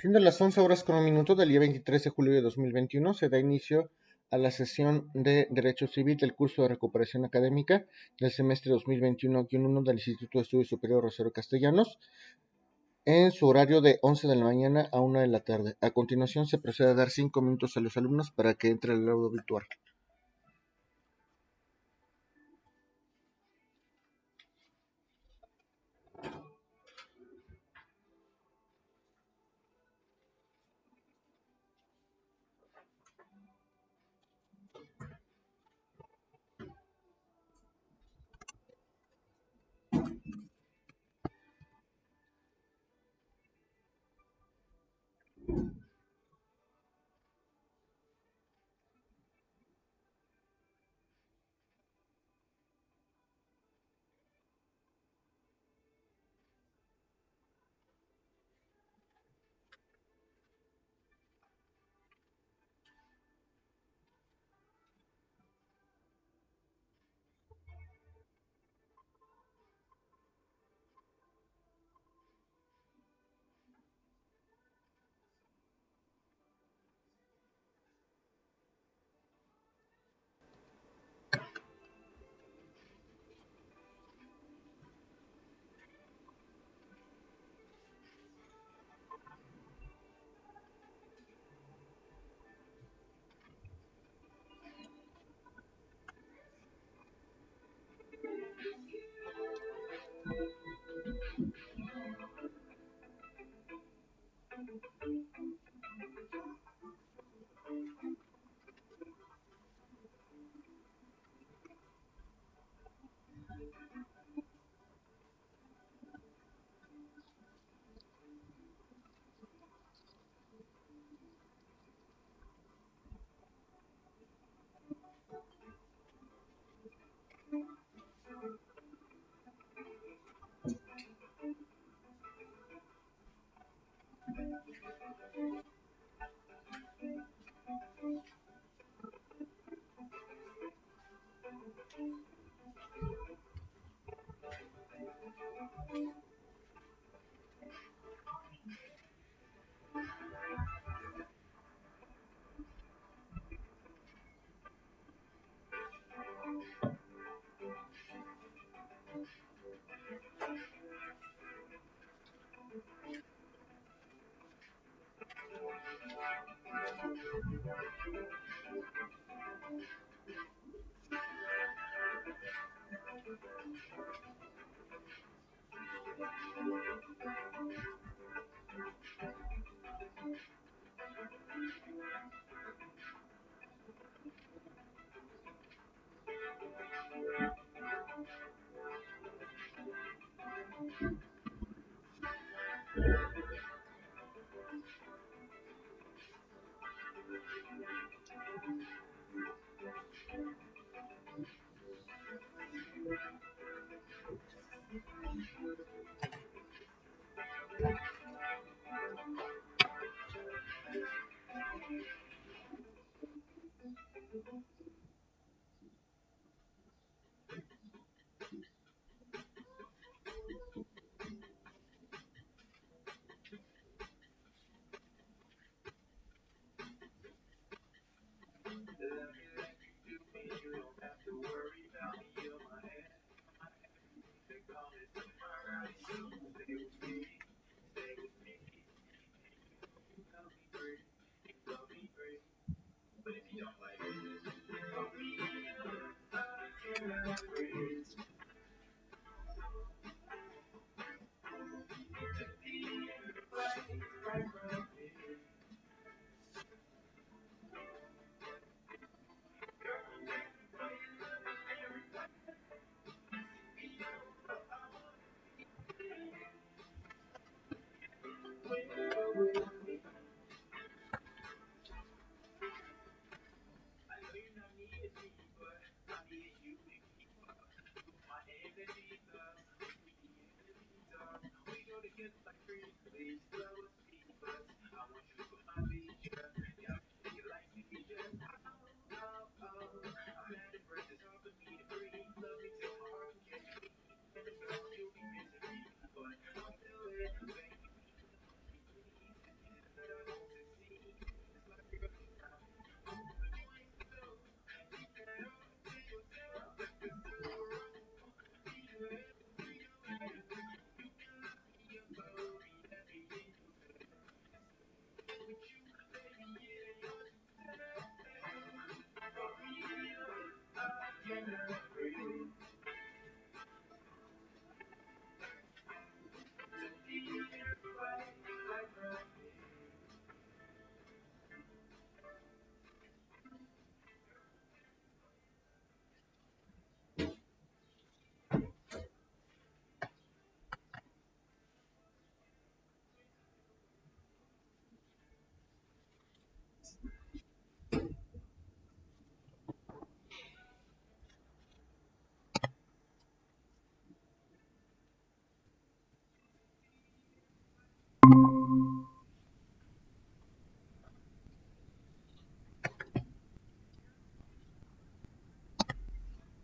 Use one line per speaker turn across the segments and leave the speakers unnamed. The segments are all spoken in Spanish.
Siendo las 11 horas con un minuto del día 23 de julio de 2021, se da inicio a la sesión de Derecho Civil del curso de recuperación académica del semestre 2021-1 del Instituto de Estudios Superiores Rosario Castellanos, en su horario de 11 de la mañana a 1 de la tarde. A continuación se procede a dar 5 minutos a los alumnos para que entre el aula virtual.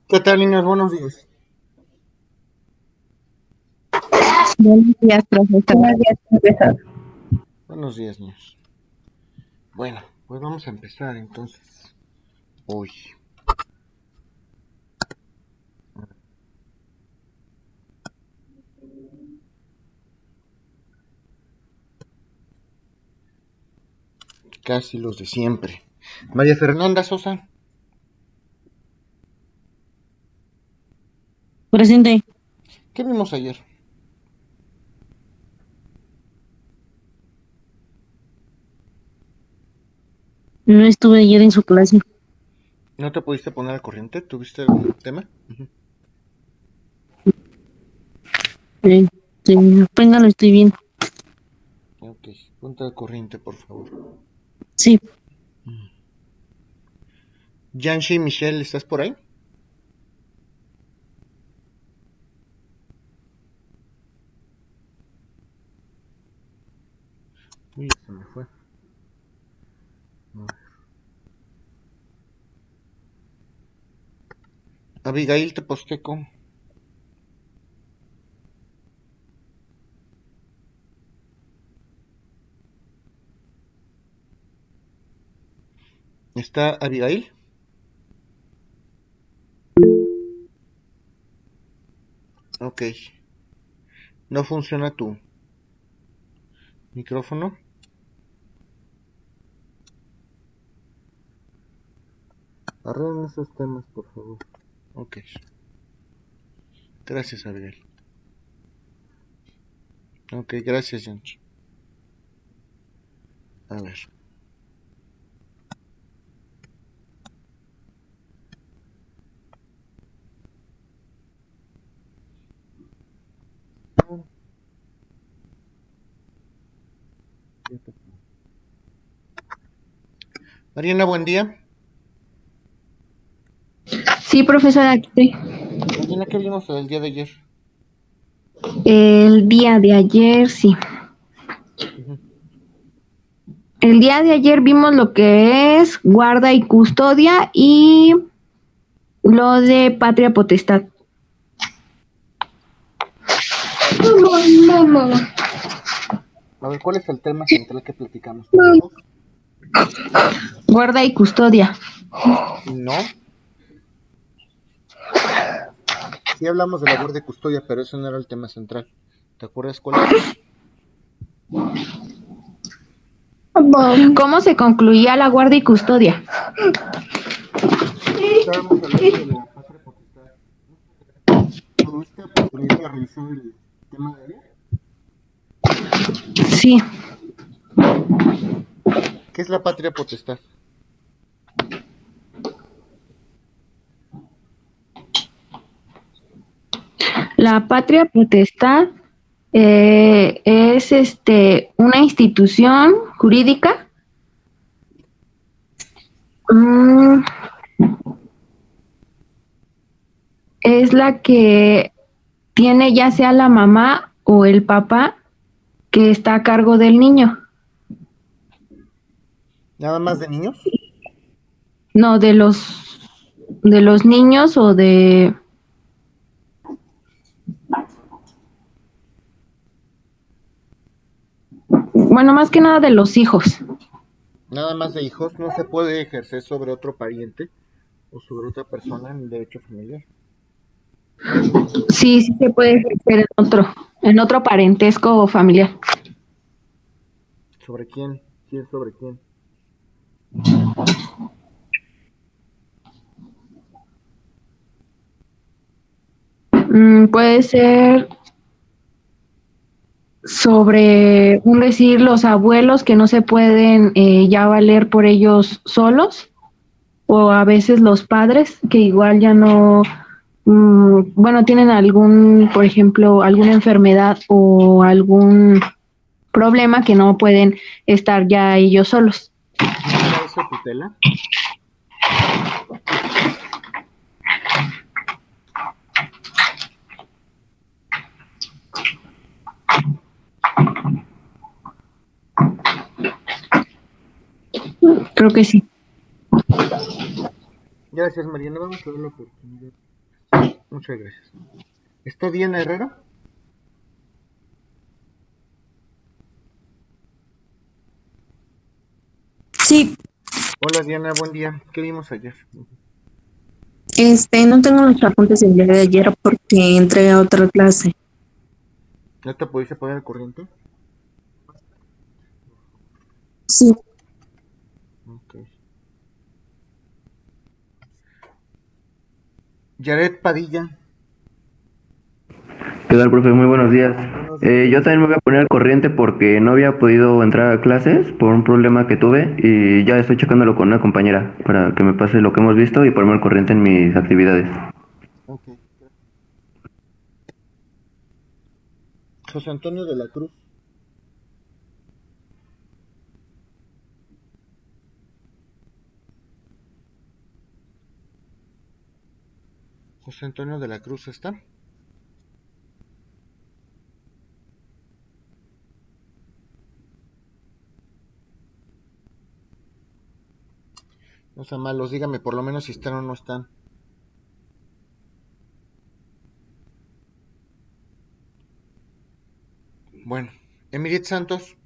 ¿Qué tal, niños? Buenos días.
Buenos días, profesor.
Buenos días, profesor.
Buenos días, niños. Bueno, pues vamos a empezar entonces. Hoy. Casi los de siempre. María Fernanda Sosa.
Presente.
¿Qué vimos ayer?
No estuve ayer en su clase.
¿No te pudiste poner al corriente? ¿Tuviste algún tema?
Apenas lo estoy viendo.
Ok, ponte al corriente, por favor.
Sí,
Yanshi Michelle, ¿estás por ahí? Uy, se me fue. Abigail Teposteco. ¿Está Abigail? Ok. ¿No funciona tu micrófono? Arreglen esos temas, por favor. Ok. Gracias, Abigail. Ok, gracias, Yanchi. A ver. Mariana, buen día.
Sí, profesora, aquí estoy.
Mariana, ¿qué vimos el día de ayer?
El día de ayer, sí.
Ujú.
El día de ayer vimos lo que es guarda y custodia y lo de patria potestad.
A ver, ¿cuál es el tema central que platicamos todos?
Guarda y custodia.
No. Sí hablamos de la guardia y custodia, pero ese no era el tema central. ¿Te acuerdas cuál era?
¿Cómo se concluía la guarda y custodia?
Estábamos hablando de la patria potestad. ¿Tuviste oportunidad de revisar el tema de ayer?
Sí.
¿Qué es la patria potestad?
La patria potestad es una institución jurídica. Mm, es la que tiene ya sea la mamá o el papá que está a cargo del niño.
¿Nada más de niños?
No, de los niños o de, bueno, más que nada de los hijos.
Nada más de hijos. No se puede ejercer sobre otro pariente o sobre otra persona en el derecho familiar.
Sí, sí se puede ejercer en otro parentesco familiar.
¿Sobre quién? ¿Quién sobre quién?
Puede ser sobre, un decir, los abuelos que no se pueden ya valer por ellos solos, o a veces los padres que igual ya no, bueno, tienen algún, por ejemplo, alguna enfermedad o algún problema que no pueden estar ya ellos solos.
¿No será eso tutela?
Creo que sí.
Gracias, Mariana. Vamos a dar la oportunidad. Muchas gracias. ¿Está Diana Herrera?
Sí,
Hola, Diana, buen día. ¿Qué vimos ayer?
no tengo los apuntes del día de ayer porque entré a otra clase.
¿No te pudiste poner al corriente?
Sí,
Ok. Yaret Padilla.
¿Qué tal, profe? Muy buenos días.
Buenos días.
Yo también me voy a poner al corriente porque no había podido entrar a clases por un problema que tuve y ya estoy checándolo con una compañera para que me pase lo que hemos visto y ponerme al corriente en mis actividades.
Ok. José Antonio de la Cruz. José Antonio de la Cruz está. No sean malos, dígame por lo menos si están o no están. Bueno, Emiret Santos.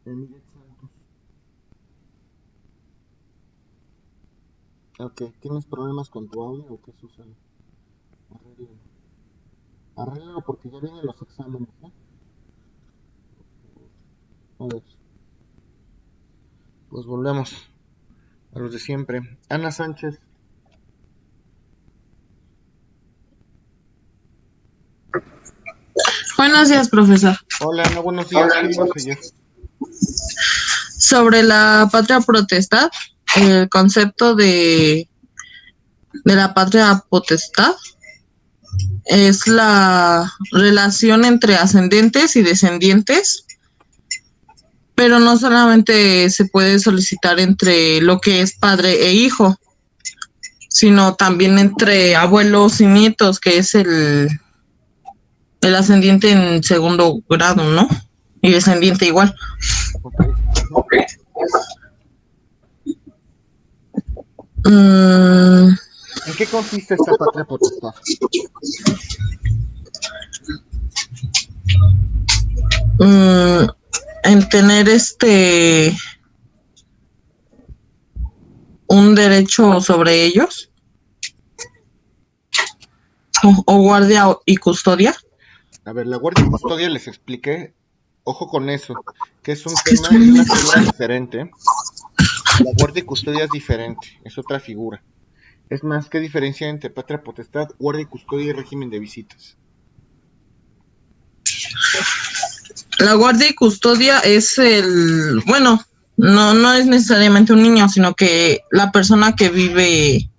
Emiret Santos. Ok, ¿tienes problemas con tu audio o qué sucede? Arréglalo. Arréglalo porque ya vienen los exámenes, ¿eh? A ver, pues volvemos a los de siempre. Ana Sánchez.
Buenos días, profesor.
Hola Ana, buenos días. ¿Qué vimos ayer?
Sobre la patria potestad, el concepto de la patria potestad es la relación entre ascendentes y descendientes, pero no solamente se puede solicitar entre lo que es padre e hijo, sino también entre abuelos y nietos, que es el ascendiente en segundo grado, ¿no? Y descendiente igual.
Ok. Ujú.
Mm,
¿En qué consiste esta patria potestad?
mm, en tener un derecho sobre ellos, o guardia y custodia.
A ver, la guardia y custodia les expliqué. Ojo con eso, que es un tema, es una figura diferente. La guardia y custodia es diferente, es otra figura. Es más, ¿qué diferencia entre patria potestad, guardia y custodia y régimen de visitas?
La guardia y custodia es bueno, no es necesariamente un niño, sino que la persona que vive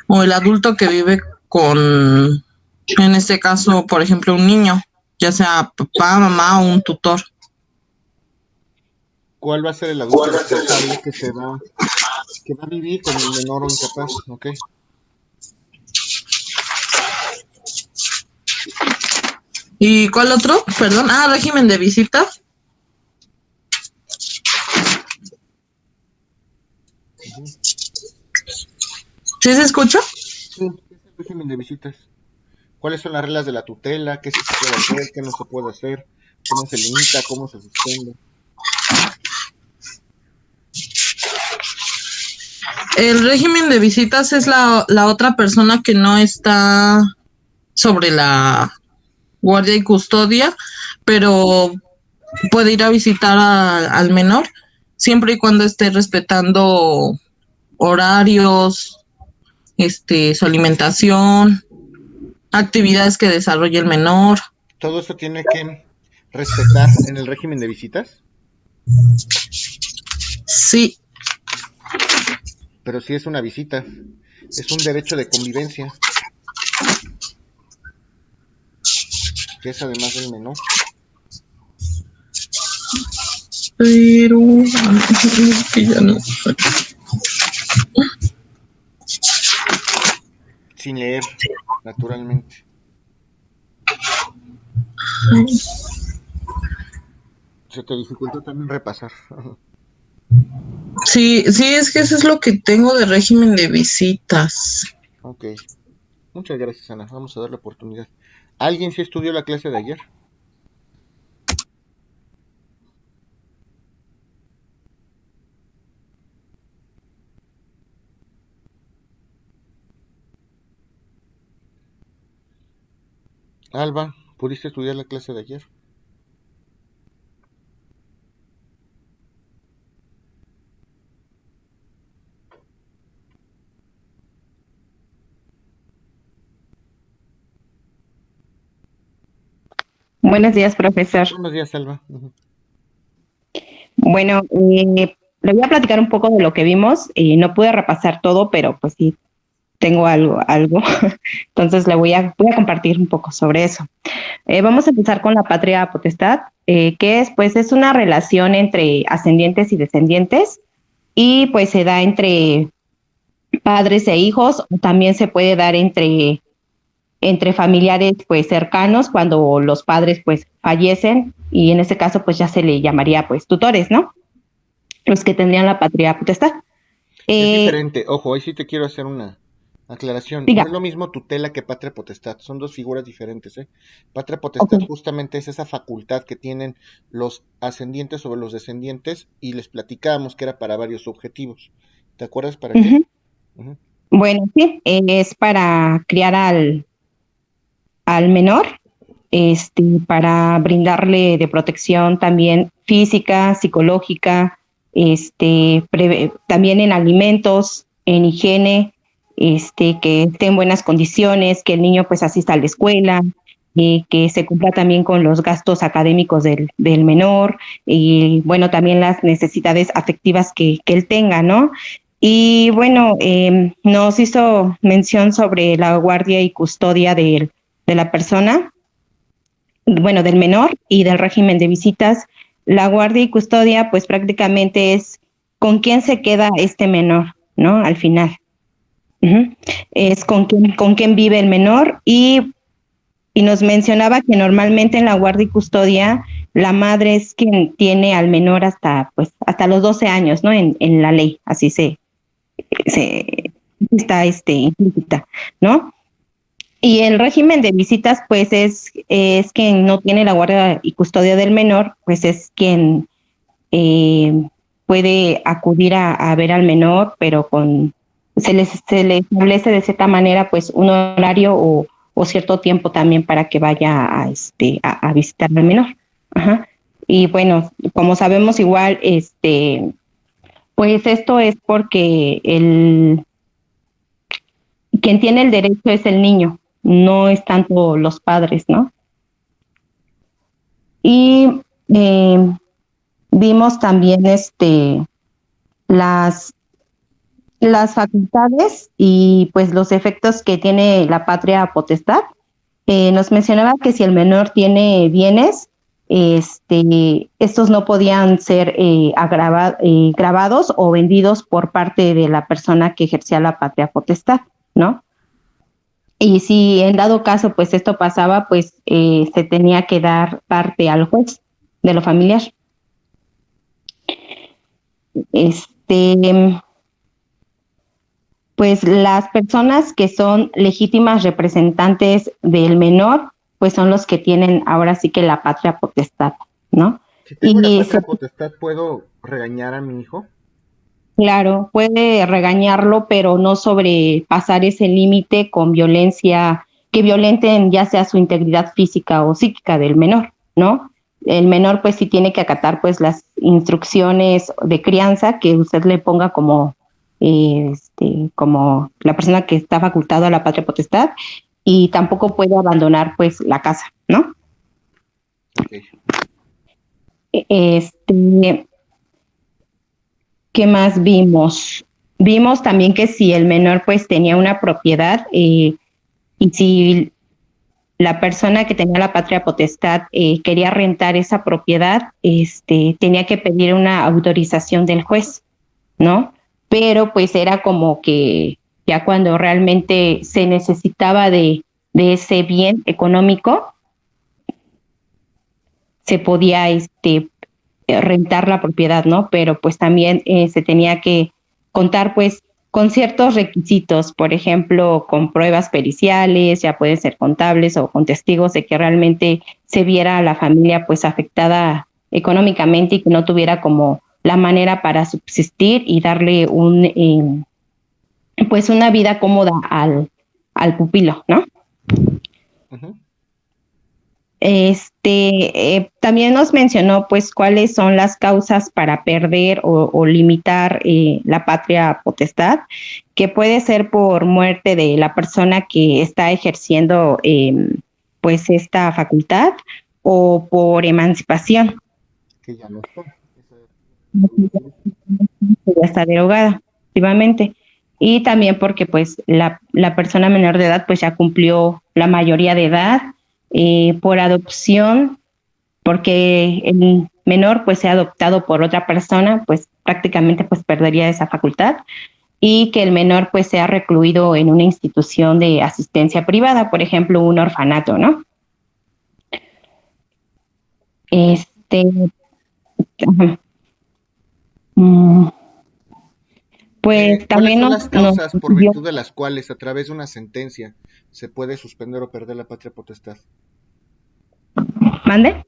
o el adulto que vive con, en este caso, por ejemplo, un niño, ya sea papá, mamá o un tutor.
¿Cuál va a ser el adulto responsable que va a vivir con el menor o incapaz? ¿Ok?
¿Y cuál otro? Perdón. Ah, régimen de visita.
Ujú.
¿Sí se escucha?
Sí, ¿qué es el régimen de visitas? ¿Cuáles son las reglas de la tutela? ¿Qué sí se puede hacer? ¿Qué no se puede hacer? ¿Cómo se limita? ¿Cómo se suspende?
El régimen de visitas es la otra persona que no está sobre la guardia y custodia, pero puede ir a visitar al menor siempre y cuando esté respetando horarios, su alimentación, actividades que desarrolle el menor.
Todo eso tiene que respetar en el régimen de visitas,
Sí,
pero si es una visita, es un derecho de convivencia, que es además del menor.
pero que ya no.
sin leer, naturalmente. Se te dificultó también repasar.
Sí, es que eso es lo que tengo de régimen de visitas.
Ok. Muchas gracias, Ana. Vamos a darle oportunidad. ¿Alguien sí estudió la clase de ayer? Alba, ¿pudiste estudiar la clase de ayer?
Buenos días, profesor.
Buenos días, Alba. Ujú.
Bueno, le voy a platicar un poco de lo que vimos. No pude repasar todo, pero pues sí, tengo algo. Entonces voy a compartir un poco sobre eso. Vamos a empezar con la patria potestad, que es, pues, es una relación entre ascendientes y descendientes, y pues se da entre padres e hijos, o también se puede dar entre familiares pues cercanos cuando los padres pues fallecen, y en ese caso pues ya se le llamaría pues tutores, ¿no? Los que tendrían la patria potestad.
Es diferente, ojo, ahí sí te quiero hacer una aclaración.
Diga.
No es lo mismo tutela que patria potestad, son dos figuras diferentes, ¿eh? Patria potestad
Okay.
justamente es esa facultad que tienen los ascendientes sobre los descendientes, y les platicábamos que era para varios objetivos. ¿Te acuerdas para qué? Ujú.
Bueno, sí, es para criar al menor, para brindarle de protección también física, psicológica, también en alimentos, en higiene, que esté en buenas condiciones, que el niño pues asista a la escuela, que se cumpla también con los gastos académicos del menor, y bueno, también las necesidades afectivas que él tenga, ¿no? Y bueno, nos hizo mención sobre la guardia y custodia de la persona, bueno, del menor, y del régimen de visitas. La guardia y custodia, pues prácticamente es con quién se queda este menor, ¿no? Al final. Es con quién vive el menor, y nos mencionaba que normalmente en la guardia y custodia la madre es quien tiene al menor hasta los 12 años, ¿no? En la ley, así se está implícita, ¿no? Y el régimen de visitas, pues es quien no tiene la guardia y custodia del menor, pues es quien puede acudir a ver al menor, pero se le establece de cierta manera pues un horario o cierto tiempo también para que vaya a visitar al menor. Ajá. Y bueno, como sabemos igual, pues esto es porque quien tiene el derecho es el niño, no es tanto los padres, ¿no? Y vimos también las facultades y pues los efectos que tiene la patria potestad. Nos mencionaba que si el menor tiene bienes, estos no podían ser grabados o vendidos por parte de la persona que ejercía la patria potestad, ¿no? Y si en dado caso pues esto pasaba, pues se tenía que dar parte al juez de lo familiar. Pues las personas que son legítimas representantes del menor, pues son los que tienen ahora sí que la patria potestad, ¿no?
Si tengo la patria potestad, ¿puedo regañar a mi hijo?
Claro, puede regañarlo, pero no sobrepasar ese límite con violencia, que violenten ya sea su integridad física o psíquica del menor, ¿no? El menor pues sí tiene que acatar pues las instrucciones de crianza que usted le ponga como la persona que está facultado a la patria potestad, y tampoco puede abandonar pues la casa, ¿no?
Okay.
¿Qué más vimos? Vimos también que si el menor pues tenía una propiedad, y si la persona que tenía la patria potestad quería rentar esa propiedad, tenía que pedir una autorización del juez, ¿no? Pero pues era como que Ya cuando realmente se necesitaba de ese bien económico, se podía rentar la propiedad, ¿no? Pero pues también se tenía que contar pues con ciertos requisitos, por ejemplo, con pruebas periciales, ya pueden ser contables o con testigos de que realmente se viera a la familia pues afectada económicamente y que no tuviera como la manera para subsistir y darle pues una vida cómoda al pupilo, ¿no?
Ujú.
También nos mencionó pues cuáles son las causas para perder o limitar la patria potestad, que puede ser por muerte de la persona que está ejerciendo pues esta facultad o por emancipación,
Que ya no está.
que ya está derogada, efectivamente. Y también porque pues la persona menor de edad pues ya cumplió la mayoría de edad, por adopción, porque el menor pues sea adoptado por otra persona, pues prácticamente pues perdería esa facultad, y que el menor pues sea recluido en una institución de asistencia privada, por ejemplo, un orfanato, ¿no? Ajá. Pues
¿Cuáles
también
son las causas por
dio,
virtud de las cuales, a través de una sentencia, se puede suspender o perder la patria potestad?
¿mande?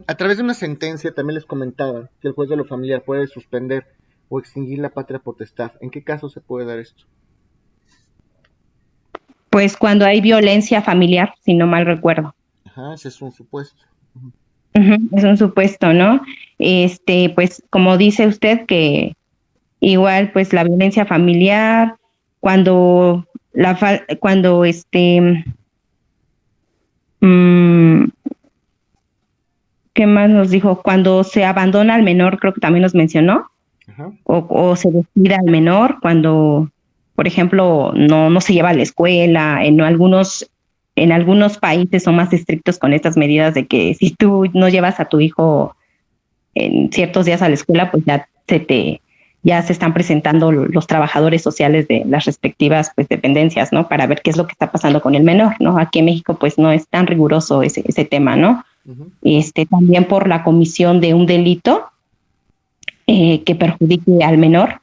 A través de una sentencia también les comentaba que el juez de lo familiar puede suspender o extinguir la patria potestad. ¿En qué caso se puede dar esto?
Pues cuando hay violencia familiar, si no mal recuerdo.
Ajá, ese es un supuesto.
Es un supuesto, ¿no? Pues como dice usted que igual pues la violencia familiar, cuando cuando mm, ¿qué más nos dijo? Cuando se abandona al menor, creo que también nos mencionó,
Ajá.
o se descuida al menor, cuando, por ejemplo, no se lleva a la escuela, en algunos países son más estrictos con estas medidas de que si tú no llevas a tu hijo en ciertos días a la escuela, pues ya se están presentando los trabajadores sociales de las respectivas pues dependencias, ¿no? Para ver qué es lo que está pasando con el menor, ¿no? Aquí en México pues no es tan riguroso ese tema, ¿no?
Uh-huh.
También por la comisión de un delito que perjudique al menor,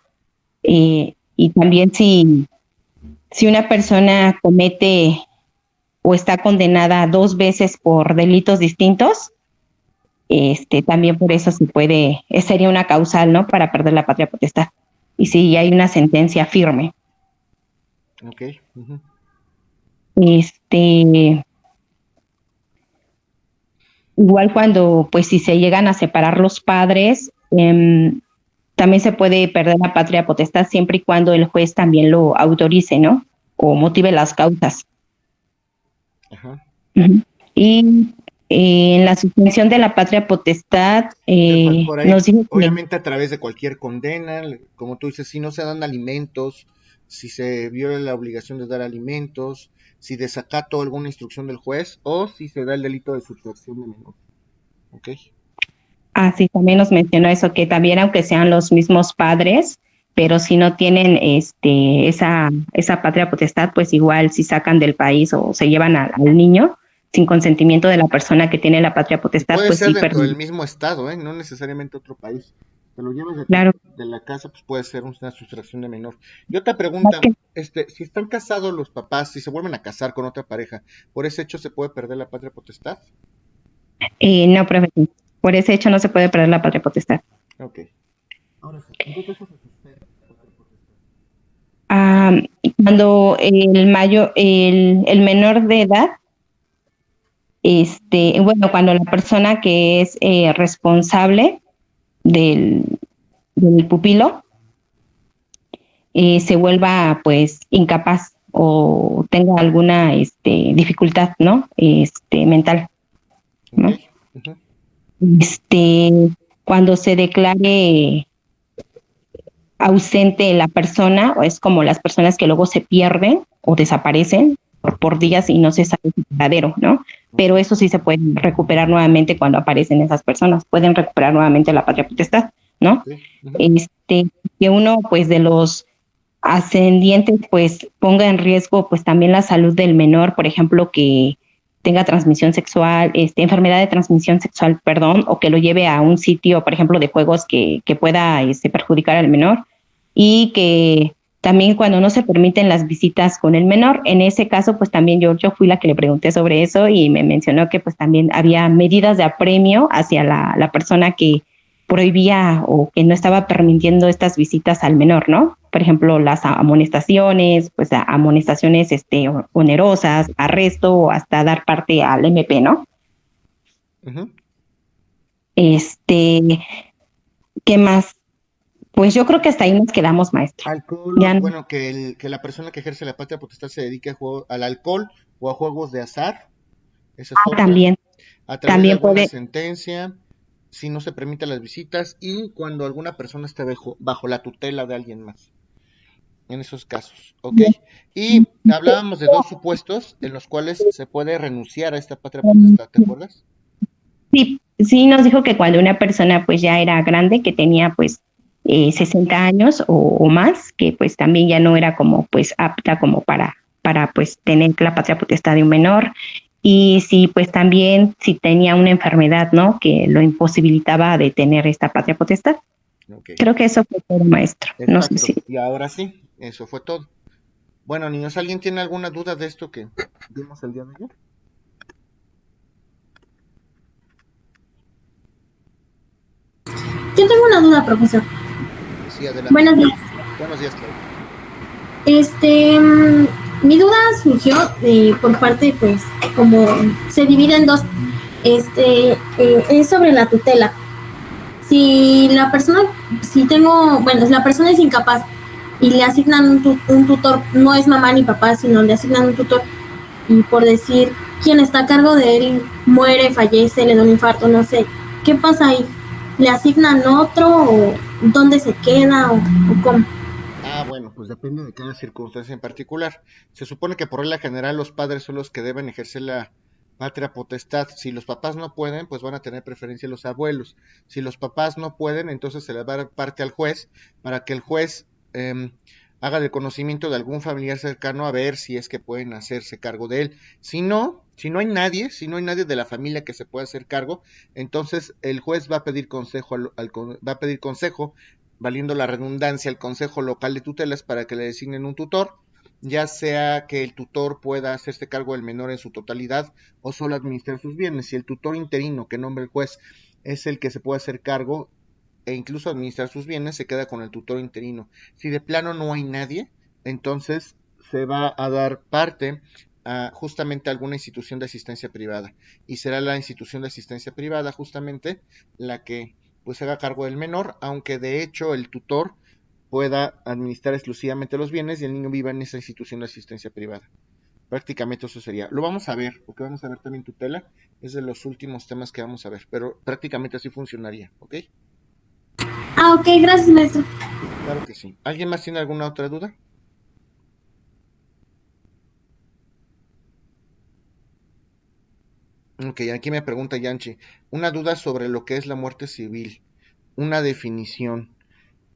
y también si una persona comete o está condenada 2 veces por delitos distintos, también por eso sería una causal, ¿no? Para perder la patria potestad. Y si hay una sentencia firme.
Ok. Uh-huh.
Igual cuando, pues si se llegan a separar los padres, también se puede perder la patria potestad siempre y cuando el juez también lo autorice, ¿no? O motive las causas.
Ajá.
Uh-huh. Y en la suspensión de la patria potestad,
por ahí,
nos dijo que,
obviamente a través de cualquier condena, como tú dices, si no se dan alimentos, si se viola la obligación de dar alimentos, si desacato alguna instrucción del juez o si se da el delito de sustracción de menor. ¿Ok?
sí, también nos mencionó eso, que también aunque sean los mismos padres, pero si no tienen esa patria potestad, pues igual si sacan del país o se llevan al niño sin consentimiento de la persona que tiene la patria potestad,
puede
pues
ser
sí
dentro del mismo estado, no necesariamente otro país. Te lo llevas
claro.
de la casa, pues puede ser una sustracción de menor. Y otra pregunta, si están casados los papás, si se vuelven a casar con otra pareja, ¿por ese hecho se puede perder la patria potestad?
No, profe, por ese hecho no se puede perder la patria potestad.
Ok. Ahora sí, ¿en qué caso se suspende la patria potestad?
Cuando el menor de edad, cuando la persona que es responsable del pupilo se vuelva pues incapaz o tenga alguna dificultad, ¿no? Mental, ¿no?
Okay. Uh-huh.
Cuando se declare ausente la persona, o es como las personas que luego se pierden o desaparecen por días y no se sabe su paradero, ¿no? Pero eso sí se puede recuperar nuevamente cuando aparecen esas personas, pueden recuperar nuevamente la patria potestad, ¿no?
Okay. Uh-huh.
Que uno pues de los ascendiente pues ponga en riesgo pues también la salud del menor, por ejemplo, que tenga transmisión sexual, enfermedad de transmisión sexual, perdón, o que lo lleve a un sitio, por ejemplo, de juegos que pueda perjudicar al menor, y que también cuando no se permiten las visitas con el menor, en ese caso pues también yo fui la que le pregunté sobre eso y me mencionó que pues también había medidas de apremio hacia la persona que prohibía o que no estaba permitiendo estas visitas al menor, ¿no? Por ejemplo, las amonestaciones, pues amonestaciones onerosas, arresto o hasta dar parte al MP, ¿no?
Ujú.
¿Qué más? Pues yo creo que hasta ahí nos quedamos, maestro.
Alcohol,
Ya no.
bueno, que la persona que ejerce la patria potestad se dedique al alcohol o a juegos de azar, esa es otra.
También,
A través de
también
alguna
puede,
sentencia, si no se permiten las visitas y cuando alguna persona esté bajo la tutela de alguien más, en esos casos, ¿ok? Y hablábamos de dos supuestos en los cuales se puede renunciar a esta patria potestad, ¿te acuerdas?
sí, sí nos dijo que cuando una persona pues ya era grande, que tenía pues 60 años o más, que pues también ya no era como pues apta como para pues tener la patria potestad de un menor. Y si pues también si tenía una enfermedad, ¿no? Que lo imposibilitaba de tener esta patria potestad.
Ok,
Creo que eso fue todo, maestro. No sé
exacto.
si.
Y ahora sí, eso fue todo. Bueno, niños, ¿alguien tiene alguna duda de esto que vimos el día de ayer?
Yo tengo una duda, profesor.
Sí, adelante.
Buenos días.
Buenos días, Claudia.
Mi duda surgió por parte, pues, como se divide en dos, es sobre la tutela. Si la persona, si la persona es incapaz y le asignan un tutor, no es mamá ni papá, sino le asignan un tutor, y por decir, quien está a cargo de él muere, fallece, le da un infarto, no sé, ¿qué pasa ahí? ¿Le asignan otro o dónde se queda o cómo?
Ah, bueno, pues depende de cada circunstancia en particular. Se supone que por regla general los padres son los que deben ejercer la patria potestad. Si los papás no pueden, pues van a tener preferencia los abuelos. Si los papás no pueden, entonces se les va a dar parte al juez para que el juez haga de conocimiento de algún familiar cercano a ver si es que pueden hacerse cargo de él. Si no hay nadie de la familia que se pueda hacer cargo, entonces el juez va a pedir consejo va a pedir consejo, valiendo la redundancia, al Consejo Local de Tutelas para que le designen un tutor, ya sea que el tutor pueda hacerse cargo del menor en su totalidad o solo administrar sus bienes. Si el tutor interino que nombre el juez es el que se puede hacer cargo e incluso administrar sus bienes, se queda con el tutor interino. Si de plano no hay nadie, entonces se va a dar parte a justamente a alguna institución de asistencia privada, y será la institución de asistencia privada justamente la que pues se haga cargo del menor, aunque de hecho el tutor pueda administrar exclusivamente los bienes y el niño viva en esa institución de asistencia privada. Prácticamente eso sería. Lo vamos a ver, porque vamos a ver también tutela. Es de los últimos temas que vamos a ver, pero prácticamente así funcionaría, ¿ok?
Ah, ok, gracias, maestro.
Claro que sí. ¿Alguien más tiene alguna otra duda? Ok, aquí me pregunta Yanchi. Una duda sobre lo que es la muerte civil. Una definición.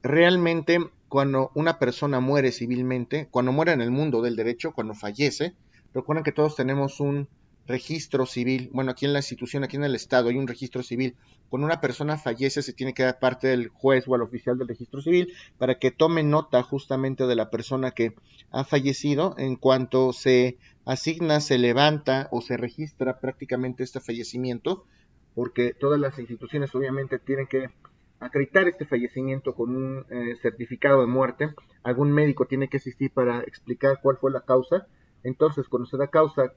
Realmente, cuando una persona muere civilmente, cuando muere en el mundo del derecho, cuando fallece, recuerden que todos tenemos un registro civil. Bueno, aquí en la institución, aquí en el Estado, hay un registro civil. Cuando una persona fallece, se tiene que dar parte del juez o al oficial del registro civil para que tome nota justamente de la persona que ha fallecido. En cuanto se asigna, se levanta o se registra prácticamente este fallecimiento, porque todas las instituciones obviamente tienen que acreditar este fallecimiento con un certificado de muerte. Algún médico tiene que asistir para explicar cuál fue la causa. Entonces, cuando se da causa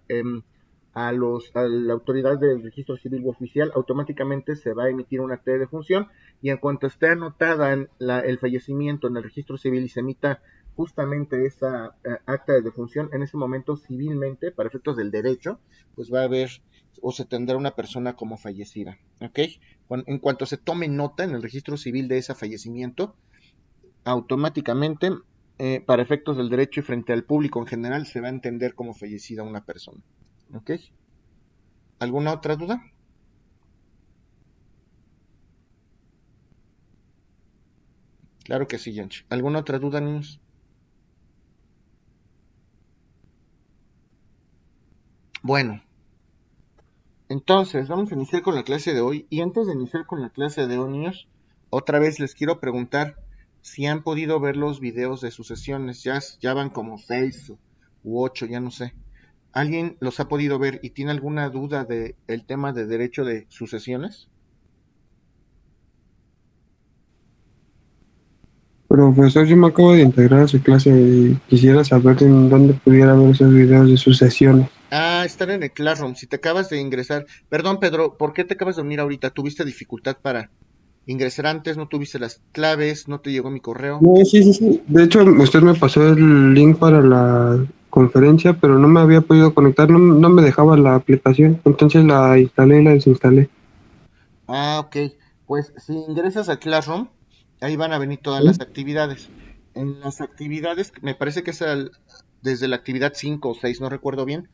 a la autoridad del registro civil u oficial, automáticamente se va a emitir una acta de defunción, y en cuanto esté anotada el fallecimiento en el registro civil y se emita justamente esa acta de defunción, en ese momento civilmente, para efectos del derecho, pues va a haber o se tendrá una persona como fallecida, ¿ok? En cuanto se tome nota en el registro civil de ese fallecimiento, automáticamente, para efectos del derecho y frente al público en general, se va a entender como fallecida una persona, ¿ok? ¿Alguna otra duda? Claro que sí, Yanchi. ¿Alguna otra duda, niños? Bueno, entonces vamos a iniciar con la clase de hoy. Y antes de iniciar con la clase de hoy, niños, otra vez les quiero preguntar si han podido ver los videos de sus sesiones. Ya van como 6 u 8, ya no sé. ¿Alguien los ha podido ver y tiene alguna duda del tema de derecho de sucesiones?
Profesor, yo me acabo de integrar a su clase y quisiera saber en dónde pudiera ver esos videos de sus sesiones.
Están en el Classroom. Si te acabas de ingresar. Perdón, Pedro, ¿por qué te acabas de unir ahorita? ¿Tuviste dificultad para ingresar antes? ¿No tuviste las claves? ¿No te llegó mi correo?
No, sí. De hecho, usted me pasó el link para la conferencia, pero no me había podido conectar, no me dejaba la aplicación. Entonces la instalé y la desinstalé.
Ok. Pues si ingresas al Classroom, ahí van a venir todas
¿Sí?
las actividades. En las actividades, me parece que es desde la actividad 5 o 6, no recuerdo bien.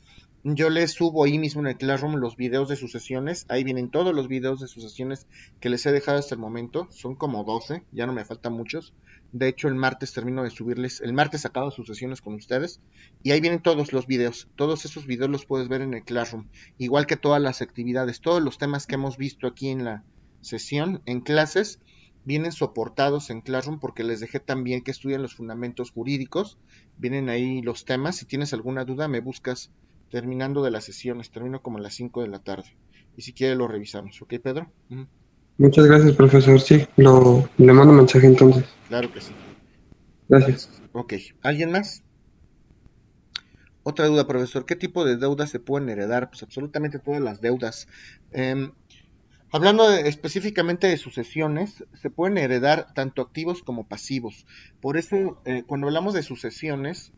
Yo les subo ahí mismo en el Classroom los videos de sus sesiones. Ahí vienen todos los videos de sus sesiones que les he dejado hasta el momento. Son como 12, ya no me faltan muchos. De hecho, el martes termino de subirles. El martes acabo sus sesiones con ustedes. Y ahí vienen todos los videos. Todos esos videos los puedes ver en el Classroom. Igual que todas las actividades. Todos los temas que hemos visto aquí en la sesión, en clases, vienen soportados en Classroom porque les dejé también que estudien los fundamentos jurídicos. Vienen ahí los temas. Si tienes alguna duda, me buscas terminando de las sesiones. Termino como a las 5 de la tarde. Y si quiere lo revisamos. ¿Ok, Pedro?
Muchas gracias, profesor. Sí, le mando un mensaje entonces.
Claro que sí.
Gracias.
Ok. ¿Alguien más? Otra duda, profesor. ¿Qué tipo de deudas se pueden heredar? Pues absolutamente todas las deudas. Hablando específicamente de sucesiones, se pueden heredar tanto activos como pasivos. Por eso, cuando hablamos de sucesiones,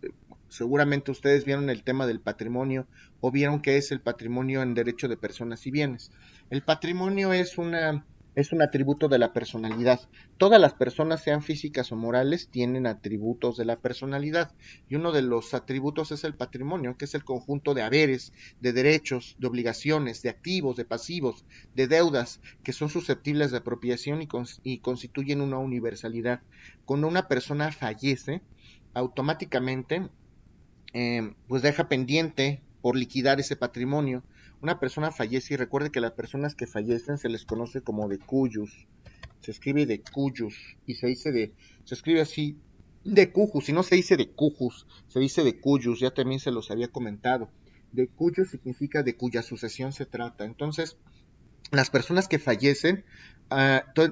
seguramente ustedes vieron el tema del patrimonio o vieron qué es el patrimonio en derecho de personas y bienes. El patrimonio es un atributo de la personalidad. Todas las personas, sean físicas o morales, tienen atributos de la personalidad. Y uno de los atributos es el patrimonio, que es el conjunto de haberes, de derechos, de obligaciones, de activos, de pasivos, de deudas, que son susceptibles de apropiación y constituyen una universalidad. Cuando una persona fallece, automáticamente pues deja pendiente por liquidar ese patrimonio. Una persona fallece y recuerde que las personas que fallecen se les conoce como decuyus. Se escribe decuyus y se escribe así decujus, y no se dice decujus, se dice decuyus, ya también se los había comentado. Decuyus significa de cuya sucesión se trata. Entonces, las personas que fallecen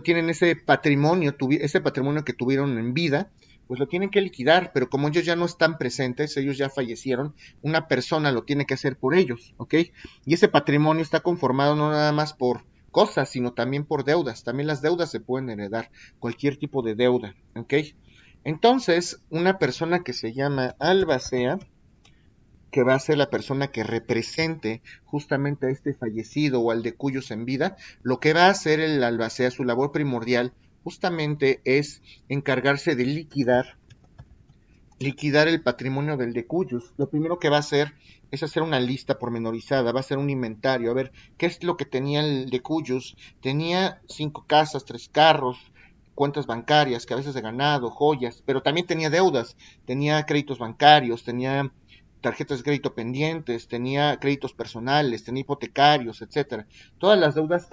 tienen ese patrimonio que tuvieron en vida, pues lo tienen que liquidar, pero como ellos ya no están presentes, ellos ya fallecieron, una persona lo tiene que hacer por ellos, ¿ok? Y ese patrimonio está conformado no nada más por cosas, sino también por deudas. También las deudas se pueden heredar, cualquier tipo de deuda, ¿ok? Entonces, una persona que se llama albacea, que va a ser la persona que represente justamente a este fallecido o al de cuyos en vida, lo que va a hacer el albacea, su labor primordial, justamente es encargarse de liquidar el patrimonio del de cuyos. Lo primero que va a hacer es hacer una lista pormenorizada, va a hacer un inventario, a ver qué es lo que tenía el de cuyos. Tenía 5 casas, 3 carros, cuentas bancarias, cabezas de ganado, joyas, pero también tenía deudas, tenía créditos bancarios, tenía tarjetas de crédito pendientes, tenía créditos personales, tenía hipotecarios, etcétera. Todas las deudas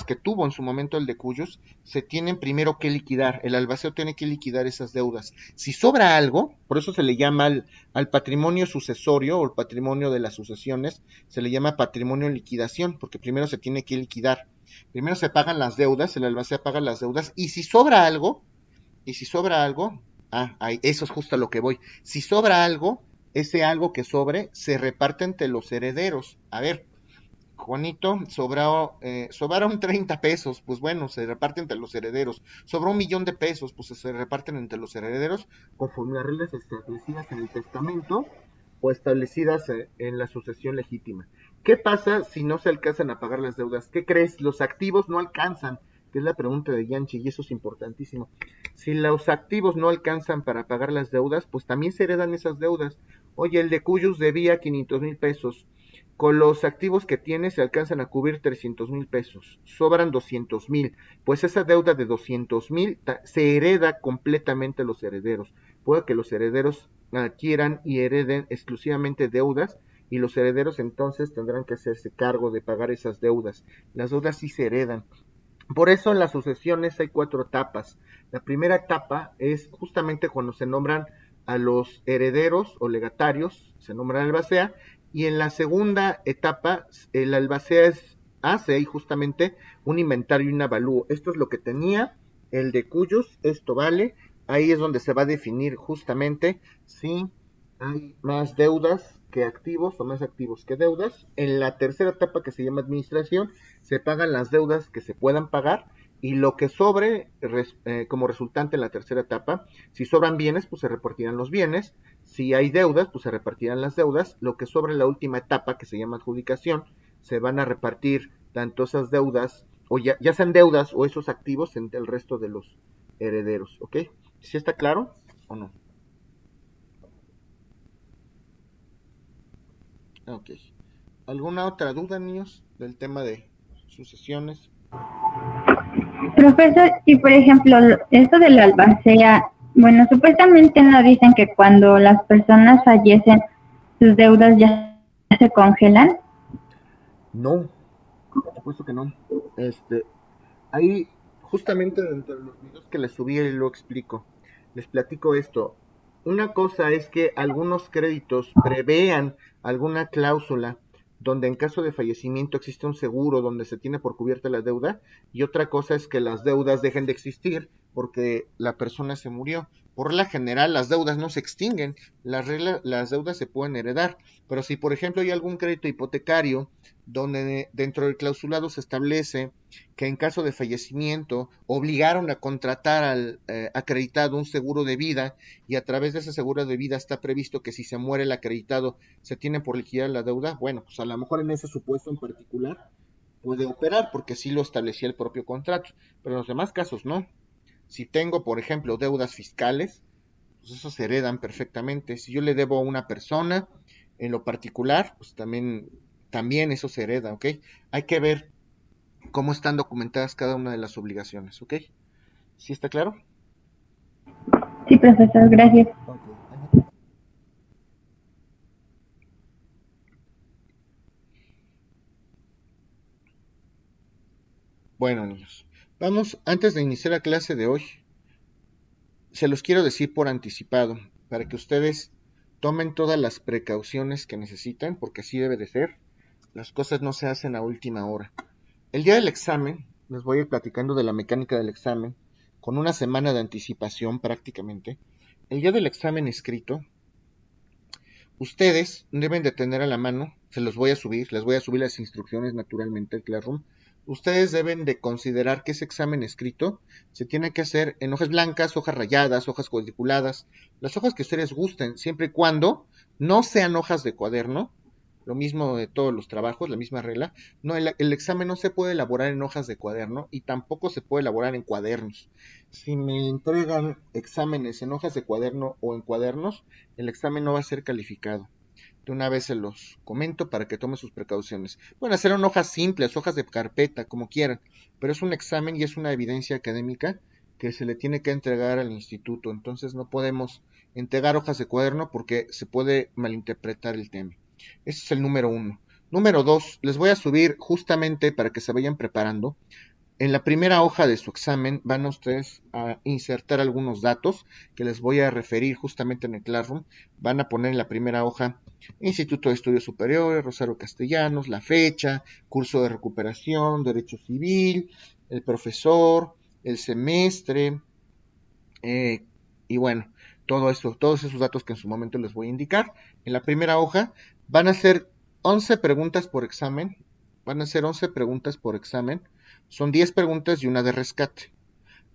que tuvo en su momento el de cuyos, se tienen primero que liquidar. El albaceo tiene que liquidar esas deudas. Si sobra algo, por eso se le llama al patrimonio sucesorio o el patrimonio de las sucesiones, se le llama patrimonio en liquidación, porque primero se tiene que liquidar. Primero se pagan las deudas, el albacea paga las deudas, y si sobra algo, eso es justo a lo que voy. Si sobra algo, ese algo que sobre se reparte entre los herederos. A ver, Juanito, sobraron 30 pesos, pues bueno, se reparte entre los herederos. Sobró 1,000,000 de pesos, pues se reparten entre los herederos conforme a reglas establecidas en el testamento o establecidas en la sucesión legítima. ¿Qué pasa si no se alcanzan a pagar las deudas? ¿Qué crees? Los activos no alcanzan, que es la pregunta de Yanchi, y eso es importantísimo. Si los activos no alcanzan para pagar las deudas, pues también se heredan esas deudas. Oye, el de Cuyos debía 500,000 pesos. Con los activos que tiene se alcanzan a cubrir 300,000 pesos. Sobran 200,000. Pues esa deuda de 200,000 se hereda completamente a los herederos. Puede que los herederos adquieran y hereden exclusivamente deudas y los herederos entonces tendrán que hacerse cargo de pagar esas deudas. Las deudas sí se heredan. Por eso en las sucesiones hay 4 etapas. La primera etapa es justamente cuando se nombran a los herederos o legatarios, se nombra el albacea, y en la segunda etapa el albacea hace ahí justamente un inventario y un avalúo. Esto es lo que tenía el de cuyos, esto vale. Ahí es donde se va a definir justamente si hay más deudas que activos o más activos que deudas. En la tercera etapa, que se llama administración, se pagan las deudas que se puedan pagar y lo que sobre como resultante en la tercera etapa, si sobran bienes, pues se repartirán los bienes. Si hay deudas, pues se repartirán las deudas. Lo que sobra en la última etapa, que se llama adjudicación, se van a repartir tanto esas deudas, o ya sean deudas o esos activos, entre el resto de los herederos. ¿Ok? ¿Sí está claro o no? Ok. ¿Alguna otra duda, niños, del tema de sucesiones?
Profesor, y por ejemplo, esto de la albacea, bueno, supuestamente no dicen que cuando las personas fallecen, sus deudas ya se congelan.
No, por supuesto que no. Ahí, justamente dentro de los videos que les subí, lo explico. Les platico esto. Una cosa es que algunos créditos prevean alguna cláusula donde en caso de fallecimiento existe un seguro donde se tiene por cubierta la deuda, y otra cosa es que las deudas dejen de existir porque la persona se murió. Por regla general, las deudas no se extinguen, las deudas se pueden heredar, pero si por ejemplo hay algún crédito hipotecario donde dentro del clausulado se establece que en caso de fallecimiento obligaron a contratar al acreditado un seguro de vida, y a través de ese seguro de vida está previsto que si se muere el acreditado se tiene por liquidar la deuda, bueno, pues a lo mejor en ese supuesto en particular puede operar porque sí lo establecía el propio contrato, pero en los demás casos no. Si tengo, por ejemplo, deudas fiscales, pues esos se heredan perfectamente. Si yo le debo a una persona en lo particular, pues también eso se hereda, ¿ok? Hay que ver cómo están documentadas cada una de las obligaciones, ¿ok? ¿Sí está claro?
Sí, profesor, gracias.
Okay. Bueno, niños, vamos, antes de iniciar la clase de hoy, se los quiero decir por anticipado, para que ustedes tomen todas las precauciones que necesitan, porque así debe de ser. Las cosas no se hacen a última hora. El día del examen, les voy a ir platicando de la mecánica del examen, con una semana de anticipación prácticamente. El día del examen escrito, ustedes deben de tener a la mano, se los voy a subir, les voy a subir las instrucciones naturalmente al Classroom. Ustedes deben de considerar que ese examen escrito se tiene que hacer en hojas blancas, hojas rayadas, hojas cuadriculadas, las hojas que ustedes gusten, siempre y cuando no sean hojas de cuaderno. Lo mismo de todos los trabajos, la misma regla. No, el examen no se puede elaborar en hojas de cuaderno y tampoco se puede elaborar en cuadernos. Si me entregan exámenes en hojas de cuaderno o en cuadernos, el examen no va a ser calificado. De una vez se los comento para que tomen sus precauciones. Pueden hacer en hojas simples, hojas de carpeta, como quieran, pero es un examen y es una evidencia académica que se le tiene que entregar al instituto. Entonces no podemos entregar hojas de cuaderno porque se puede malinterpretar el tema. Ese es el número 1. Número 2, les voy a subir justamente para que se vayan preparando. En la primera hoja de su examen van a ustedes a insertar algunos datos que les voy a referir justamente en el Classroom. Van a poner en la primera hoja Instituto de Estudios Superiores, Rosario Castellanos, la fecha, curso de recuperación, derecho civil, el profesor, el semestre, y bueno, todos esos datos que en su momento les voy a indicar. En la primera hoja van a ser 11 preguntas por examen. Son 10 preguntas y una de rescate.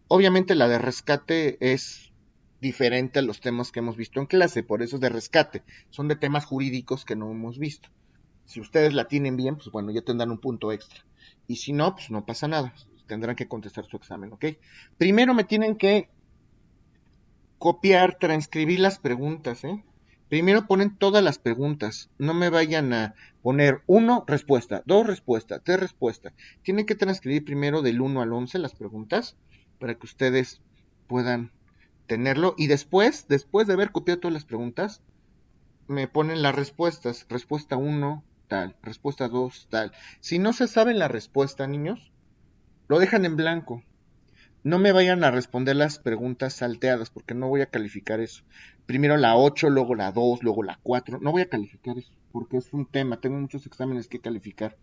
Obviamente la de rescate es diferente a los temas que hemos visto en clase, por eso es de rescate. Son de temas jurídicos que no hemos visto. Si ustedes la tienen bien, pues bueno, ya tendrán un punto extra. Y si no, pues no pasa nada. Tendrán que contestar su examen, ¿ok? Primero me tienen que copiar, transcribir las preguntas, ¿eh? Primero ponen todas las preguntas, no me vayan a poner 1 respuesta, 2 respuesta, 3 respuesta. Tienen que transcribir primero del 1 al 11 las preguntas para que ustedes puedan tenerlo, y después de haber copiado todas las preguntas, me ponen las respuestas. Respuesta 1, tal. Respuesta 2, tal. Si no se sabe la respuesta, niños, lo dejan en blanco. No me vayan a responder las preguntas salteadas porque no voy a calificar eso. Primero la 8, luego la 2, luego la 4. No voy a calificar eso porque es un tema. Tengo muchos exámenes que calificar.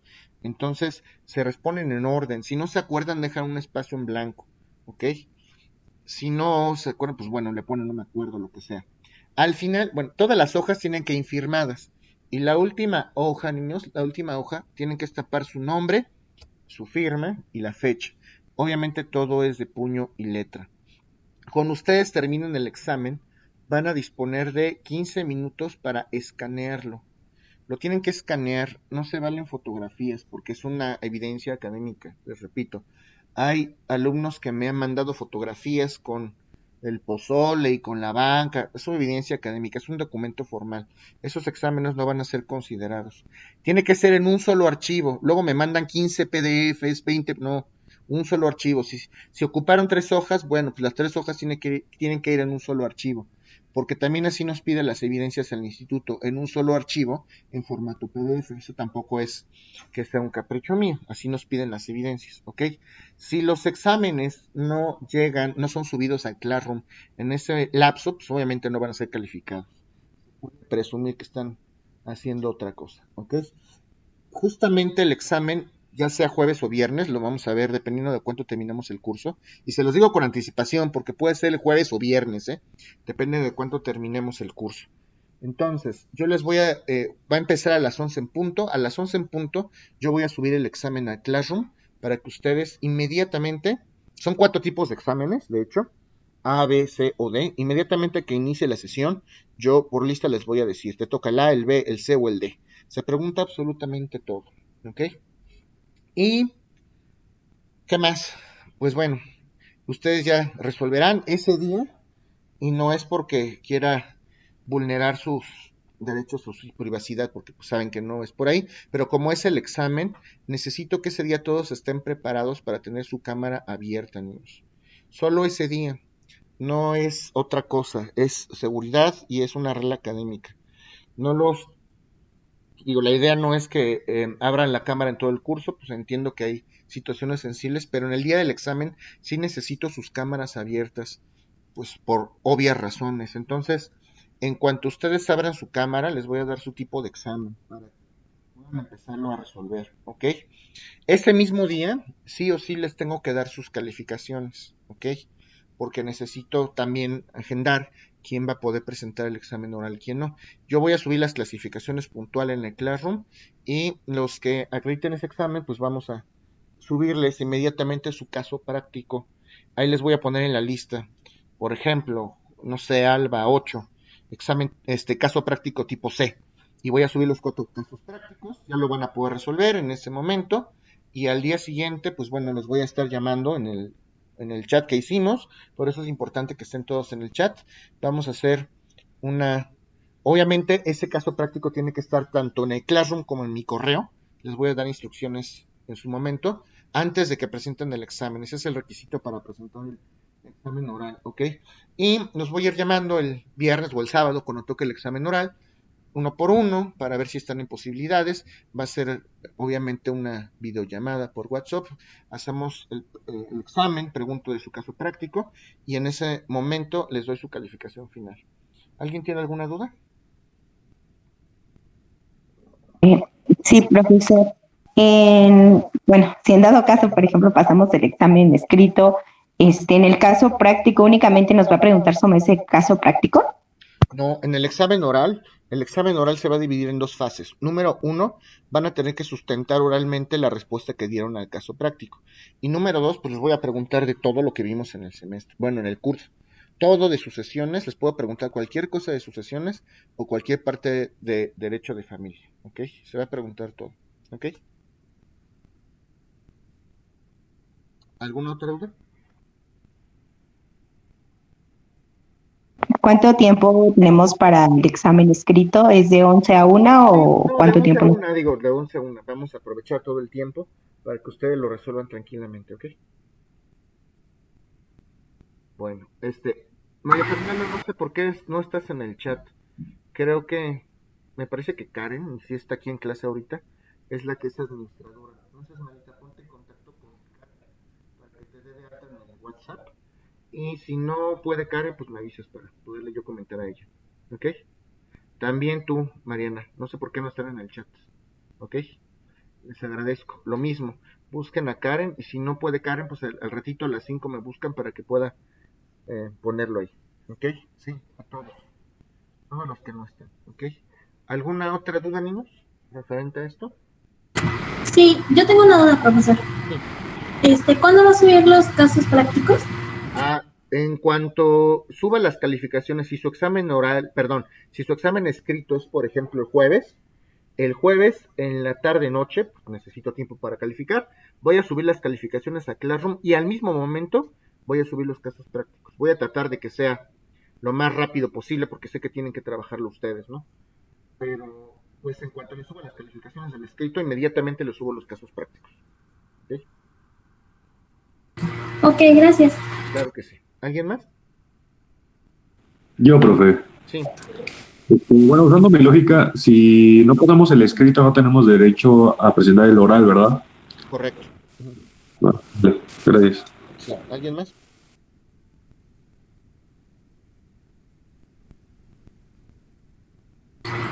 Entonces se responden en orden. Si no se acuerdan, dejan un espacio en blanco. ¿Ok? Si no se acuerdan, pues bueno, le ponen no me acuerdo, lo que sea. Al final, bueno, todas las hojas tienen que ir firmadas. Y la última hoja, niños, la última hoja, tienen que estampar su nombre, su firma y la fecha. Obviamente todo es de puño y letra. Cuando ustedes terminen el examen, van a disponer de 15 minutos para escanearlo. Lo tienen que escanear, no se valen fotografías porque es una evidencia académica, les repito. Hay alumnos que me han mandado fotografías con el pozole y con la banca, es una evidencia académica, es un documento formal. Esos exámenes no van a ser considerados. Tiene que ser en un solo archivo, luego me mandan 15 PDFs, 20, no, un solo archivo. Si ocuparon 3 hojas, bueno, pues las 3 hojas tienen que ir en un solo archivo, porque también así nos pide las evidencias al instituto, en un solo archivo, en formato PDF. Eso tampoco es que sea un capricho mío, así nos piden las evidencias, ¿ok? Si los exámenes no llegan, no son subidos al Classroom en ese lapso, pues obviamente no van a ser calificados. Puede presumir que están haciendo otra cosa, ¿ok? Justamente el examen, ya sea jueves o viernes, lo vamos a ver dependiendo de cuánto terminamos el curso. Y se los digo con anticipación, porque puede ser el jueves o viernes, depende de cuánto terminemos el curso. Entonces, yo les voy va a empezar a las 11 en punto. A las 11 en punto, yo voy a subir el examen a Classroom para que ustedes inmediatamente, son 4 tipos de exámenes, de hecho, A, B, C o D. Inmediatamente que inicie la sesión, yo por lista les voy a decir, te toca el A, el B, el C o el D. Se pregunta absolutamente todo, ¿ok? ¿Y qué más? Pues bueno, ustedes ya resolverán ese día y no es porque quiera vulnerar sus derechos o su privacidad, porque pues saben que no es por ahí, pero como es el examen, necesito que ese día todos estén preparados para tener su cámara abierta, niños. Solo ese día, no es otra cosa, es seguridad y es una regla académica. No los Digo, la idea no es que abran la cámara en todo el curso, pues entiendo que hay situaciones sensibles, pero en el día del examen sí necesito sus cámaras abiertas, pues por obvias razones. Entonces, en cuanto ustedes abran su cámara, les voy a dar su tipo de examen para que puedan empezarlo a resolver, ¿ok? Ese mismo día, sí o sí les tengo que dar sus calificaciones, ¿ok? Porque necesito también agendar quién va a poder presentar el examen oral y quién no. Yo voy a subir las clasificaciones puntuales en el Classroom y los que acrediten ese examen, pues vamos a subirles inmediatamente su caso práctico. Ahí les voy a poner en la lista, por ejemplo, no sé, Alba 8, examen, caso práctico tipo C. Y voy a subir los 4 casos prácticos, ya lo van a poder resolver en ese momento. Y al día siguiente, pues bueno, los voy a estar llamando en el chat que hicimos, por eso es importante que estén todos en el chat. Vamos a hacer obviamente ese caso práctico tiene que estar tanto en el Classroom como en mi correo, les voy a dar instrucciones en su momento, antes de que presenten el examen, ese es el requisito para presentar el examen oral, ¿ok? Y los voy a ir llamando el viernes o el sábado cuando toque el examen oral, uno por uno, para ver si están en posibilidades. Va a ser obviamente una videollamada por WhatsApp. Hacemos el examen, pregunto de su caso práctico y en ese momento les doy su calificación final. ¿Alguien tiene alguna duda?
Sí, profesor. Bueno, si en dado caso, por ejemplo, pasamos el examen escrito, en el caso práctico únicamente nos va a preguntar sobre ese caso práctico.
No, en el examen oral se va a dividir en 2 fases. Número 1, van a tener que sustentar oralmente la respuesta que dieron al caso práctico. Y número 2, pues les voy a preguntar de todo lo que vimos en el semestre, bueno, en el curso. Todo de sus sesiones, les puedo preguntar cualquier cosa de sus sesiones o cualquier parte de derecho de familia, ¿ok? Se va a preguntar todo, ¿ok? ¿Alguna otra duda?
¿Cuánto tiempo tenemos para el examen escrito? ¿Es de 11 a 1 o
No,
cuánto tiempo?
de 11 a 1. Vamos a aprovechar todo el tiempo para que ustedes lo resuelvan tranquilamente, ¿ok? Bueno, María Fernanda, no sé por qué no estás en el chat. Creo que me parece que Karen, si está aquí en clase ahorita, es la que es administradora. Entonces, Marita, ponte en contacto con Karen para que te dé de alta en el WhatsApp. Y si no puede Karen, pues me avisas para poderle yo comentar a ella. ¿Ok? También tú, Mariana, no sé por qué no están en el chat. ¿Ok? Les agradezco. Lo mismo, busquen a Karen y si no puede Karen, pues al ratito a las 5 me buscan para que pueda ponerlo ahí. ¿Ok? Sí, a todos. Todos los que no estén. ¿Ok? ¿Alguna otra duda, niños? Referente a esto.
Sí, yo tengo una duda, profesor. ¿Cuándo va a subir los casos prácticos?
En cuanto suba las calificaciones, si su examen oral, perdón, si su examen escrito es, por ejemplo, el jueves en la tarde noche, pues necesito tiempo para calificar, voy a subir las calificaciones a Classroom y al mismo momento voy a subir los casos prácticos. Voy a tratar de que sea lo más rápido posible porque sé que tienen que trabajarlo ustedes, ¿no? Pero, pues en cuanto le suban las calificaciones del escrito, inmediatamente le subo los casos prácticos. ¿Ok?
Ok, gracias.
Claro que sí. ¿Alguien más?
Yo, profe.
Sí.
Bueno, usando mi lógica, si no ponemos el escrito, no tenemos derecho a presentar el oral, ¿verdad?
Correcto.
Bueno, gracias.
Sí. ¿Alguien más?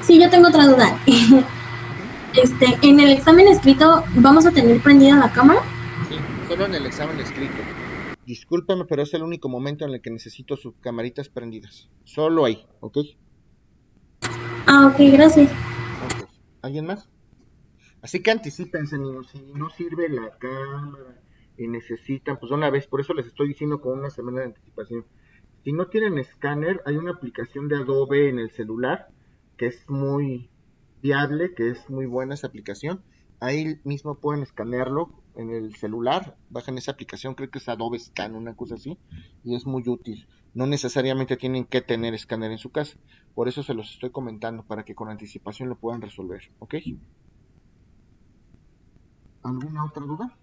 Sí, yo tengo otra duda. En el examen escrito, ¿vamos a tener prendida la cámara?
Sí, solo en el examen escrito. Discúlpame, pero es el único momento en el que necesito sus camaritas prendidas. Solo ahí, ¿ok?
Ok, gracias.
Ok. ¿Alguien más? Así que anticípense, niños. Si no sirve la cámara y necesitan, pues una vez, por eso les estoy diciendo con una semana de anticipación. Si no tienen escáner, hay una aplicación de Adobe en el celular que es muy viable, que es muy buena esa aplicación. Ahí mismo pueden escanearlo en el celular, bajan esa aplicación, creo que es Adobe Scan, una cosa así, y es muy útil. No necesariamente tienen que tener escáner en su casa, por eso se los estoy comentando, para que con anticipación lo puedan resolver, ¿ok? ¿Alguna otra duda?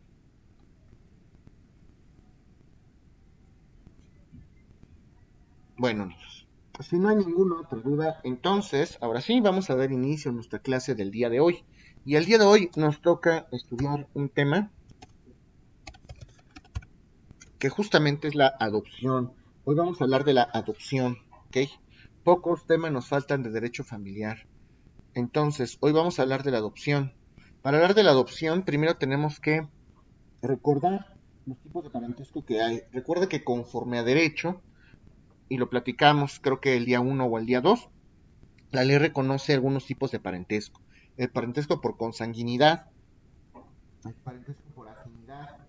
Bueno, niños, si no hay ninguna otra duda, entonces, ahora sí, vamos a dar inicio a nuestra clase del día de hoy. Y el día de hoy nos toca estudiar un tema que justamente es la adopción. Hoy vamos a hablar de la adopción, ¿ok? Pocos temas nos faltan de derecho familiar. Entonces, hoy vamos a hablar de la adopción. Para hablar de la adopción, primero tenemos que recordar los tipos de parentesco que hay. Recuerda que conforme a derecho, y lo platicamos creo que el día 1 o el día 2, la ley reconoce algunos tipos de parentesco. El parentesco por consanguinidad, el parentesco por afinidad,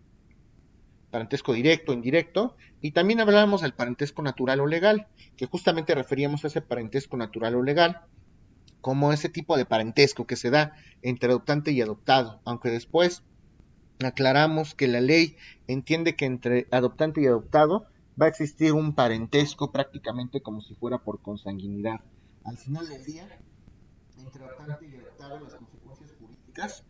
parentesco directo, indirecto, y también hablábamos del parentesco natural o legal, que justamente referíamos a ese parentesco natural o legal como ese tipo de parentesco que se da entre adoptante y adoptado, aunque después aclaramos que la ley entiende que entre adoptante y adoptado va a existir un parentesco prácticamente como si fuera por consanguinidad. Al final del día, entre adoptante y adoptado, las consecuencias jurídicas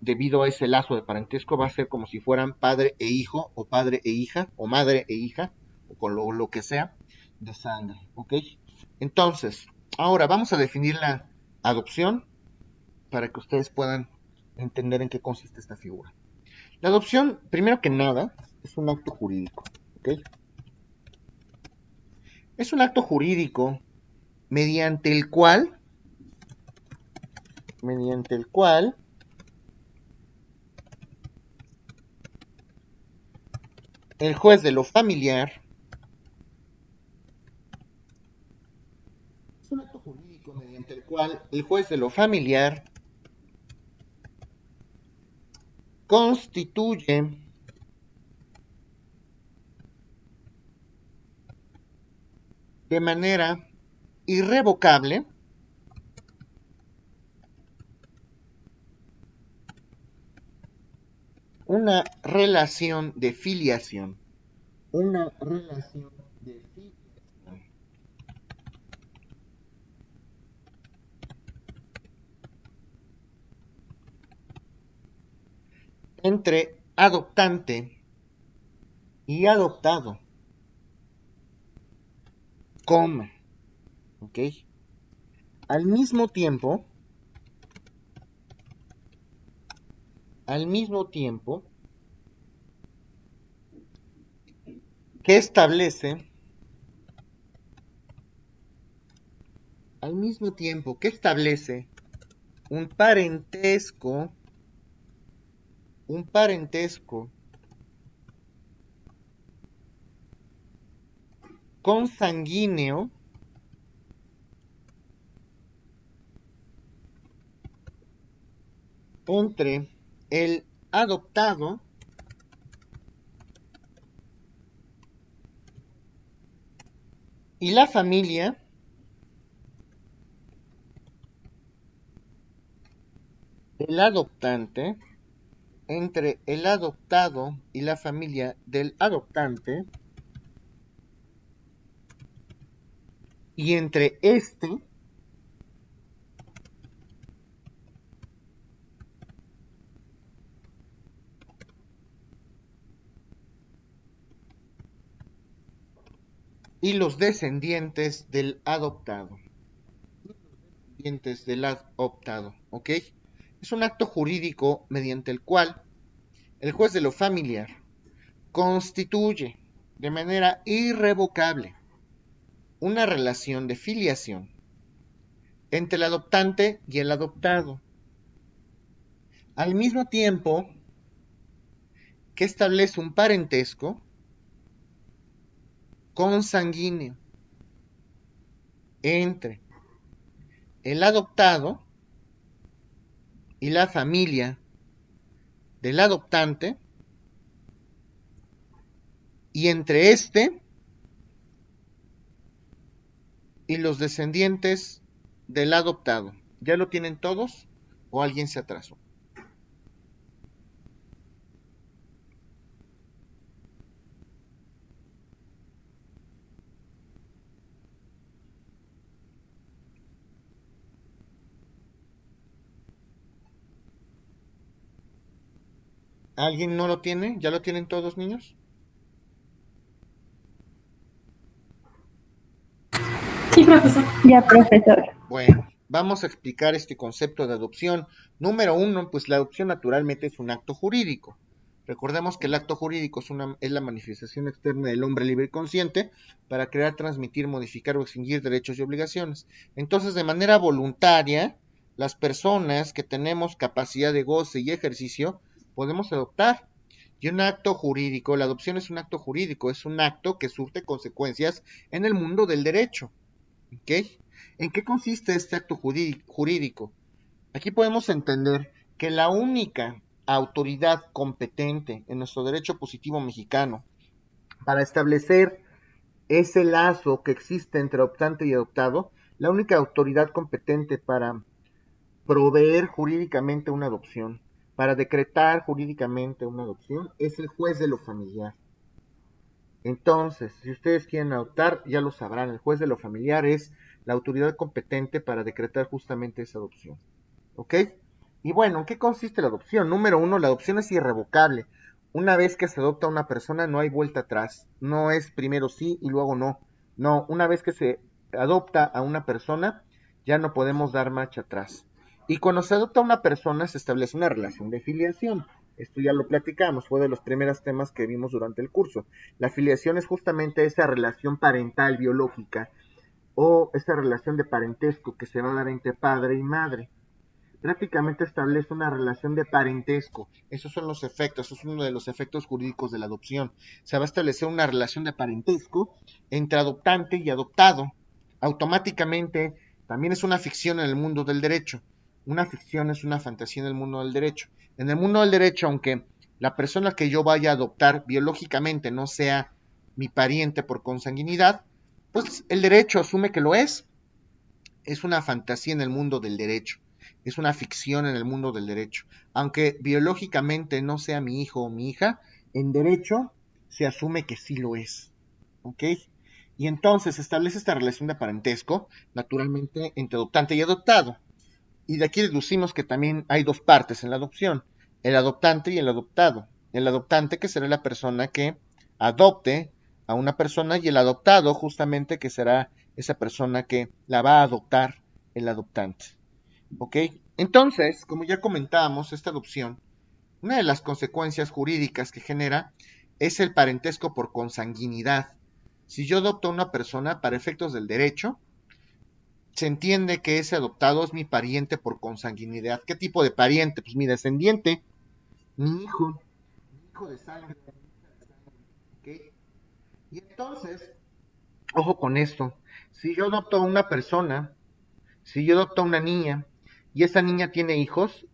debido a ese lazo de parentesco va a ser como si fueran padre e hijo, o padre e hija, o madre e hija, o con lo que sea de sangre, ¿ok? Entonces, ahora vamos a definir la adopción para que ustedes puedan entender en qué consiste esta figura. La adopción, primero que nada, es un acto jurídico, ¿ok? Es un acto jurídico mediante el cual el juez de lo familiar es un acto jurídico mediante el cual el juez de lo familiar constituye de manera irrevocable una relación de filiación. Entre adoptante y adoptado, coma, ¿ok? Al mismo tiempo, que establece un parentesco consanguíneo entre el adoptado y la familia del adoptante, entre el adoptado y la familia del adoptante, y entre este y los descendientes del adoptado. ¿Ok? Es un acto jurídico mediante el cual el juez de lo familiar constituye de manera irrevocable una relación de filiación entre el adoptante y el adoptado, al mismo tiempo que establece un parentesco consanguíneo entre el adoptado y la familia del adoptante, y entre este y los descendientes del adoptado. ¿Ya lo tienen todos o alguien se atrasó? ¿Alguien no lo tiene? ¿Ya lo tienen todos, niños?
Sí, profesor.
Ya, profesor.
Bueno, vamos a explicar este concepto de adopción. Número 1, pues la adopción naturalmente es un acto jurídico. Recordemos que el acto jurídico es la manifestación externa del hombre libre y consciente para crear, transmitir, modificar o extinguir derechos y obligaciones. Entonces, de manera voluntaria, las personas que tenemos capacidad de goce y ejercicio podemos adoptar. Y un acto jurídico, la adopción es un acto jurídico, es un acto que surte consecuencias en el mundo del derecho. ¿Ok? ¿En qué consiste este acto jurídico? Aquí podemos entender que la única autoridad competente en nuestro derecho positivo mexicano para establecer ese lazo que existe entre adoptante y adoptado, la única autoridad competente para proveer jurídicamente una adopción, para decretar jurídicamente una adopción, es el juez de lo familiar. Entonces, si ustedes quieren adoptar, ya lo sabrán, el juez de lo familiar es la autoridad competente para decretar justamente esa adopción. ¿Ok? Y bueno, ¿en qué consiste la adopción? Número 1, la adopción es irrevocable. Una vez que se adopta a una persona no hay vuelta atrás. No es primero sí y luego no. No, una vez que se adopta a una persona ya no podemos dar marcha atrás. Y cuando se adopta a una persona se establece una relación de filiación. Esto ya lo platicamos, fue de los primeros temas que vimos durante el curso. La filiación es justamente esa relación parental biológica o esa relación de parentesco que se va a dar entre padre y madre. Prácticamente establece una relación de parentesco. Esos son los efectos, eso es uno de los efectos jurídicos de la adopción. Se va a establecer una relación de parentesco entre adoptante y adoptado. Automáticamente también es una ficción en el mundo del derecho. Una ficción es una fantasía en el mundo del derecho. En el mundo del derecho, aunque la persona que yo vaya a adoptar biológicamente no sea mi pariente por consanguinidad, pues el derecho asume que lo es. Es una fantasía en el mundo del derecho. Es una ficción en el mundo del derecho. Aunque biológicamente no sea mi hijo o mi hija, en derecho se asume que sí lo es. ¿Ok? Y entonces se establece esta relación de parentesco, naturalmente, entre adoptante y adoptado. Y de aquí deducimos que también hay dos partes en la adopción, el adoptante y el adoptado. El adoptante, que será la persona que adopte a una persona, y el adoptado justamente que será esa persona que la va a adoptar el adoptante. ¿Ok? Entonces, como ya comentábamos, esta adopción, una de las consecuencias jurídicas que genera es el parentesco por consanguinidad. Si yo adopto a una persona, para efectos del derecho, se entiende que ese adoptado es mi pariente por consanguinidad. ¿Qué tipo de pariente? Pues mi descendiente, mi hijo de sangre. ¿Ok? Y entonces, ojo con esto, si yo adopto a una persona, si yo adopto a una niña y esa niña tiene hijos,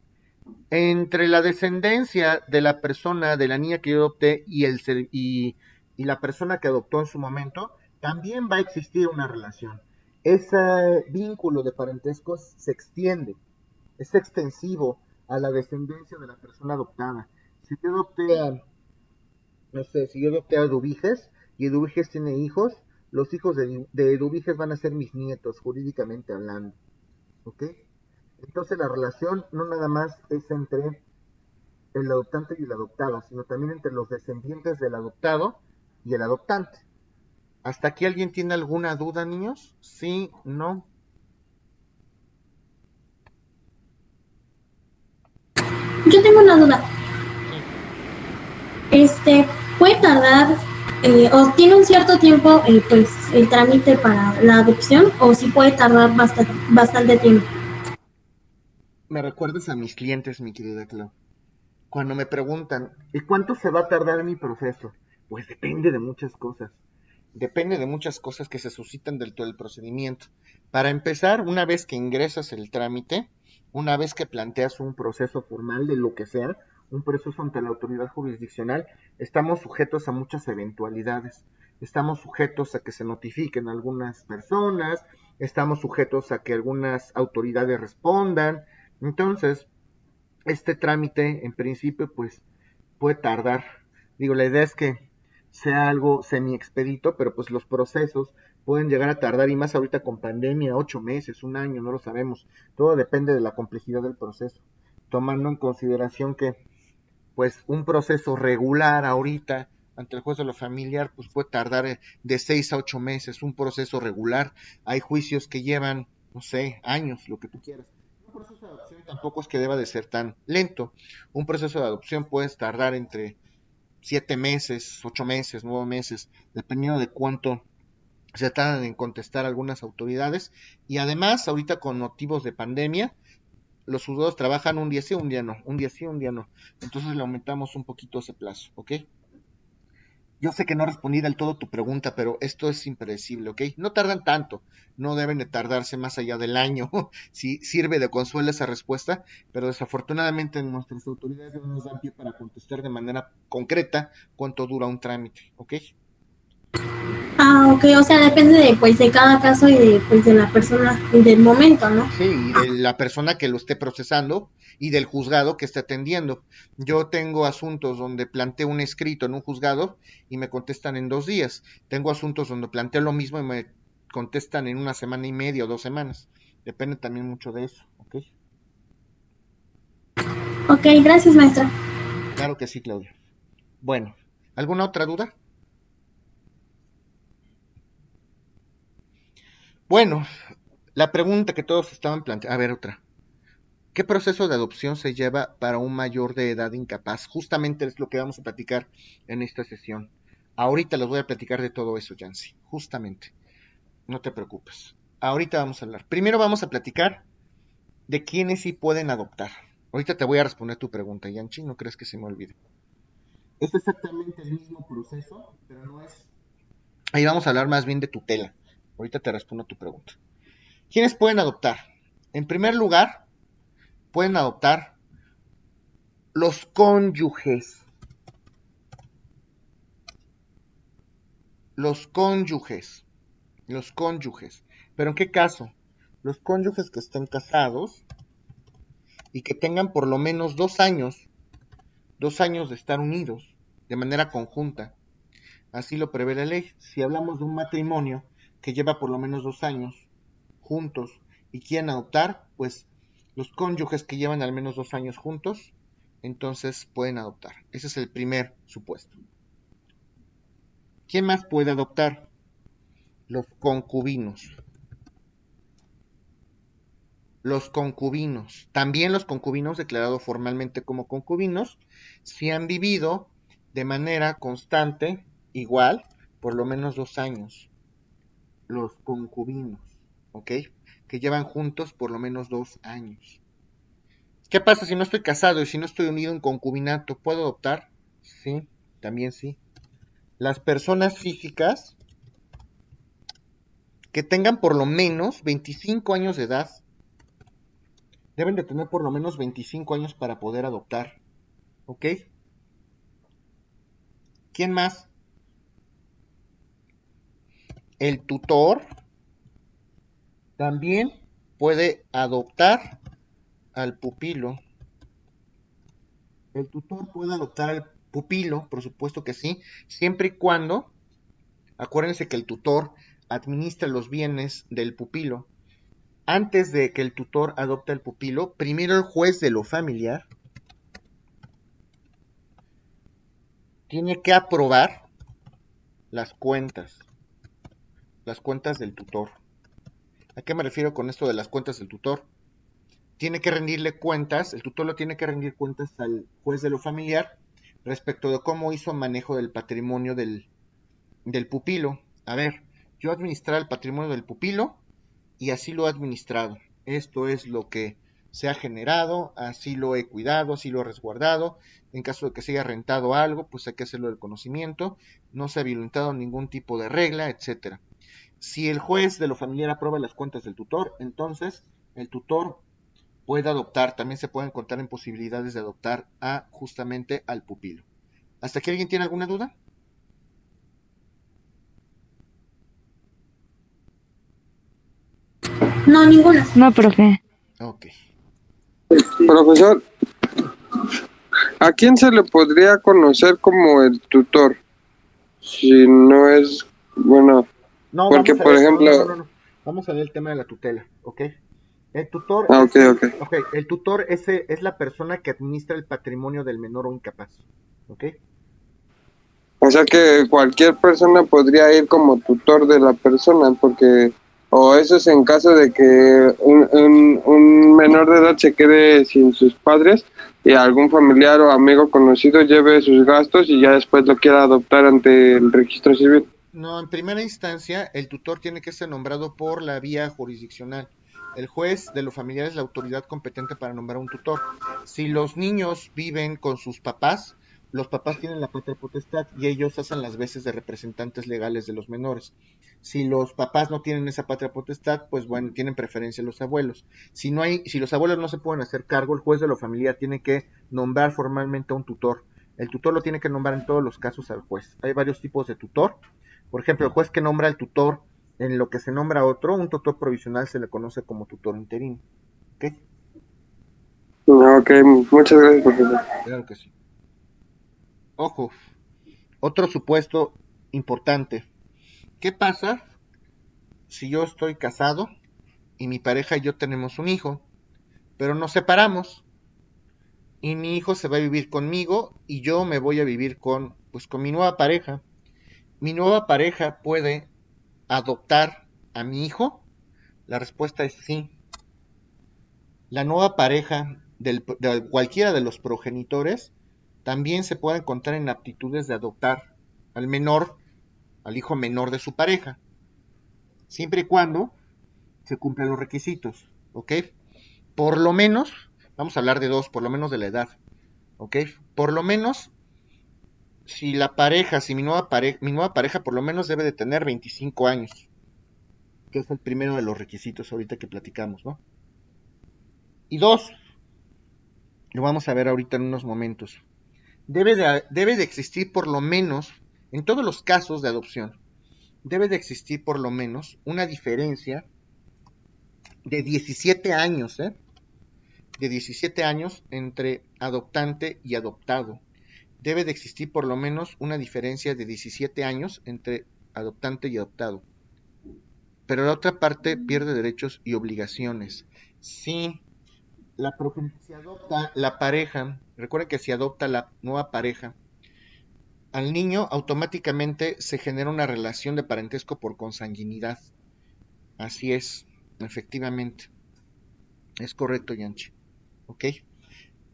entre la descendencia de la persona, de la niña que yo adopté y la persona que adoptó en su momento, también va a existir una relación. Ese vínculo de parentesco se extiende, es extensivo a la descendencia de la persona adoptada. Si yo adopté a, no sé, si yo adopté a Eduviges y Eduviges tiene hijos, los hijos de Eduviges van a ser mis nietos, jurídicamente hablando. ¿Ok? Entonces la relación no nada más es entre el adoptante y el adoptado, sino también entre los descendientes del adoptado y el adoptante. ¿Hasta aquí alguien tiene alguna duda, niños? ¿Sí? ¿No?
Yo tengo una duda. ¿Puede tardar o tiene un cierto tiempo pues el trámite para la adopción o si puede tardar bastante tiempo?
Me recuerdas a mis clientes, mi querida Clau. Cuando me preguntan, ¿y cuánto se va a tardar mi proceso? Pues depende de muchas cosas. Depende de muchas cosas que se suscitan dentro del procedimiento. Para empezar, una vez que ingresas el trámite, una vez que planteas un proceso formal de lo que sea, un proceso ante la autoridad jurisdiccional, estamos sujetos a muchas eventualidades. Estamos sujetos a que se notifiquen algunas personas, estamos sujetos a que algunas autoridades respondan. Entonces, este trámite, en principio, pues puede tardar. Digo, la idea es que sea algo semi-expedito, pero pues los procesos pueden llegar a tardar, y más ahorita con pandemia, 8 meses, un año, no lo sabemos. Todo depende de la complejidad del proceso. Tomando en consideración que, pues, un proceso regular ahorita ante el juez de lo familiar, pues puede tardar de 6 a 8 meses, un proceso regular. Hay juicios que llevan, no sé, años, lo que tú quieras. Un proceso de adopción tampoco es que deba de ser tan lento. Un proceso de adopción puede tardar entre 7 meses, 8 meses, 9 meses, dependiendo de cuánto se tardan en contestar algunas autoridades. Y además, ahorita con motivos de pandemia, los juzgados trabajan un día sí, un día no, un día sí, un día no. Entonces le aumentamos un poquito ese plazo, ¿ok? Yo sé que no respondí del todo tu pregunta, pero esto es impredecible, ¿ok? No tardan tanto, no deben de tardarse más allá del año. Si sirve de consuelo esa respuesta, pero desafortunadamente nuestras autoridades no nos dan pie para contestar de manera concreta cuánto dura un trámite, ¿ok?
Ah, ok, o sea, depende de pues de cada caso y de pues de la persona y del momento, ¿no?
Sí, y de la persona que lo esté procesando y del juzgado que esté atendiendo. Yo tengo asuntos donde planteo un escrito en un juzgado y me contestan en 2 días. Tengo asuntos donde planteo lo mismo y me contestan en una semana y media o 2 semanas. Depende también mucho de eso, ¿ok?
Ok, gracias, maestra.
Claro que sí, Claudia. Bueno, ¿alguna otra duda? Bueno, la pregunta que todos estaban planteando. A ver, otra. ¿Qué proceso de adopción se lleva para un mayor de edad incapaz? Justamente es lo que vamos a platicar en esta sesión. Ahorita les voy a platicar de todo eso, Yancy. Justamente. No te preocupes. Ahorita vamos a hablar. Primero vamos a platicar de quiénes sí pueden adoptar. Ahorita te voy a responder tu pregunta, Yancy. No crees que se me olvide. Es exactamente el mismo proceso, pero no es. Ahí vamos a hablar más bien de tutela. Ahorita te respondo tu pregunta. ¿Quiénes pueden adoptar? En primer lugar, pueden adoptar los cónyuges. Los cónyuges. Los cónyuges. ¿Pero en qué caso? Los cónyuges que estén casados y que tengan por lo menos 2 años de estar unidos de manera conjunta. Así lo prevé la ley. Si hablamos de un matrimonio que lleva por lo menos 2 años juntos y quieren adoptar, pues los cónyuges que llevan al menos 2 años juntos, entonces pueden adoptar. Ese es el primer supuesto. ¿Quién más puede adoptar? Los concubinos. los concubinos. También los concubinos declarados formalmente como concubinos, si han vivido de manera constante, igual, por lo menos 2 años. Los concubinos, ¿ok? Que llevan juntos por lo menos 2 años. ¿Qué pasa si no estoy casado y si no estoy unido en concubinato? ¿Puedo adoptar? Sí, también sí. Las personas físicas que tengan por lo menos 25 años de edad deben de tener por lo menos 25 años para poder adoptar. ¿Ok? ¿Quién más? El tutor también puede adoptar al pupilo. El tutor puede adoptar al pupilo, por supuesto que sí, siempre y cuando, acuérdense que el tutor administra los bienes del pupilo. Antes de que el tutor adopte al pupilo, primero el juez de lo familiar tiene que aprobar las cuentas del tutor. ¿A qué me refiero con esto de las cuentas del tutor? Tiene que rendirle cuentas, el tutor lo tiene que rendir cuentas al juez de lo familiar respecto de cómo hizo manejo del patrimonio del pupilo. A ver, yo administraba el patrimonio del pupilo y así lo he administrado. Esto es lo que se ha generado, así lo he cuidado, así lo he resguardado. En caso de que se haya rentado algo, pues hay que hacerlo del conocimiento. No se ha violentado ningún tipo de regla, etc. Si el juez de lo familiar aprueba las cuentas del tutor, entonces el tutor puede adoptar. También se pueden contar en posibilidades de adoptar justamente al pupilo. ¿Hasta aquí alguien tiene alguna duda?
No, ninguna.
No, profe.
Ok.
Profesor, ¿a quién se le podría conocer como el tutor? Si no es, bueno,
No,
porque
vamos a
por
ver,
ejemplo...
no. Vamos a ver el tema de la tutela, ¿ok? El tutor,
Ok.
el tutor es la persona que administra el patrimonio del menor o incapaz, ¿ok?
O sea que cualquier persona podría ir como tutor de la persona, porque, o eso es en caso de que un menor de edad se quede sin sus padres y algún familiar o amigo conocido lleve sus gastos y ya después lo quiera adoptar ante el registro civil.
No, en primera instancia, el tutor tiene que ser nombrado por la vía jurisdiccional. El juez de lo familiar es la autoridad competente para nombrar un tutor. Si los niños viven con sus papás, los papás tienen la patria potestad y ellos hacen las veces de representantes legales de los menores. Si los papás no tienen esa patria potestad, pues bueno, tienen preferencia los abuelos. Si los abuelos no se pueden hacer cargo, el juez de lo familiar tiene que nombrar formalmente a un tutor. El tutor lo tiene que nombrar en todos los casos al juez. Hay varios tipos de tutor. Por ejemplo, el juez que nombra al tutor en lo que se nombra otro, un tutor provisional se le conoce como tutor interino. ¿Ok?
Ok, muchas gracias, profesor.
Claro que sí. Ojo, otro supuesto importante. ¿Qué pasa si yo estoy casado y mi pareja y yo tenemos un hijo, pero nos separamos y mi hijo se va a vivir conmigo y yo me voy a vivir con mi nueva pareja? ¿Mi nueva pareja puede adoptar a mi hijo? La respuesta es sí. La nueva pareja de cualquiera de los progenitores también se puede encontrar en aptitudes de adoptar al hijo menor de su pareja, siempre y cuando se cumplan los requisitos, ¿ok? Por lo menos, vamos a hablar de dos, por lo menos de la edad, ¿ok? Por lo menos, si mi nueva pareja por lo menos debe de tener 25 años, que es el primero de los requisitos ahorita que platicamos, ¿no? Y dos, lo vamos a ver ahorita en unos momentos, debe de existir por lo menos, en todos los casos de adopción, debe de existir por lo menos una diferencia de 17 años, de 17 años entre adoptante y adoptado. Debe de existir por lo menos una diferencia de 17 años entre adoptante y adoptado. Pero la otra parte pierde derechos y obligaciones. Si adopta la pareja, recuerden que si adopta la nueva pareja, al niño automáticamente se genera una relación de parentesco por consanguinidad. Así es, efectivamente. Es correcto, Yanchi. ¿Ok?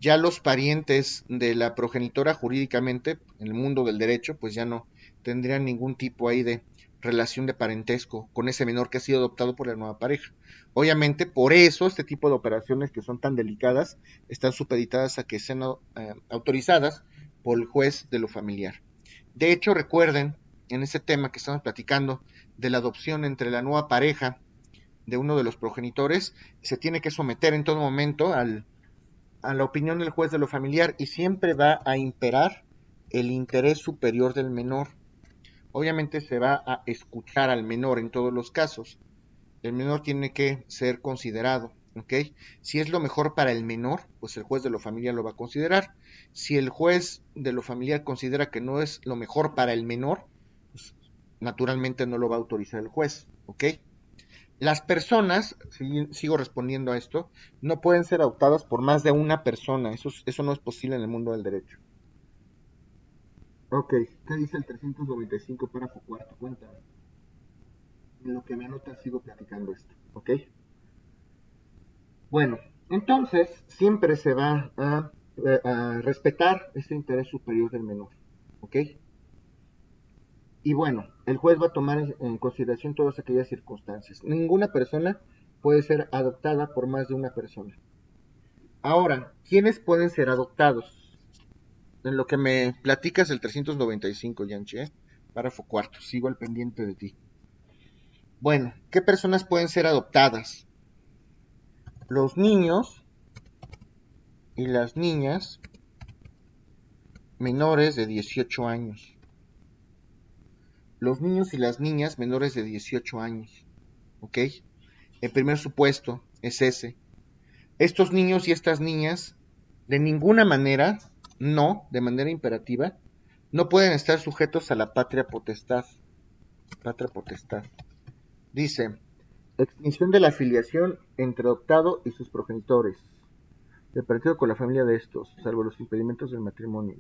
Ya los parientes de la progenitora jurídicamente, en el mundo del derecho, pues ya no tendrían ningún tipo ahí de relación de parentesco con ese menor que ha sido adoptado por la nueva pareja. Obviamente, por eso este tipo de operaciones que son tan delicadas están supeditadas a que sean autorizadas por el juez de lo familiar. De hecho, recuerden, en ese tema que estamos platicando de la adopción entre la nueva pareja de uno de los progenitores, se tiene que someter en todo momento a la opinión del juez de lo familiar y siempre va a imperar el interés superior del menor. Obviamente se va a escuchar al menor en todos los casos. El menor tiene que ser considerado, ¿ok? Si es lo mejor para el menor, pues el juez de lo familiar lo va a considerar. Si el juez de lo familiar considera que no es lo mejor para el menor, pues naturalmente no lo va a autorizar el juez, ¿ok? Las personas, sigo respondiendo a esto, no pueden ser adoptadas por más de una persona. Eso no es posible en el mundo del derecho. Ok, ¿qué dice el 395 párrafo cuarto? Cuéntame. En lo que me anota sigo platicando esto, ¿ok? Bueno, entonces siempre se va a respetar ese interés superior del menor, ¿ok? Y bueno, el juez va a tomar en consideración todas aquellas circunstancias. Ninguna persona puede ser adoptada por más de una persona. Ahora, ¿quiénes pueden ser adoptados? En lo que me platicas el 395, Yanchi, párrafo cuarto, sigo al pendiente de ti. Bueno, ¿qué personas pueden ser adoptadas? Los niños y las niñas menores de 18 años. Los niños y las niñas menores de 18 años, ¿ok? El primer supuesto es ese. Estos niños y estas niñas, de ninguna manera, no, de manera imperativa, no pueden estar sujetos a la patria potestad. Patria potestad. Dice, extinción de la filiación entre adoptado y sus progenitores, del parentesco con la familia de estos, salvo los impedimentos del matrimonio.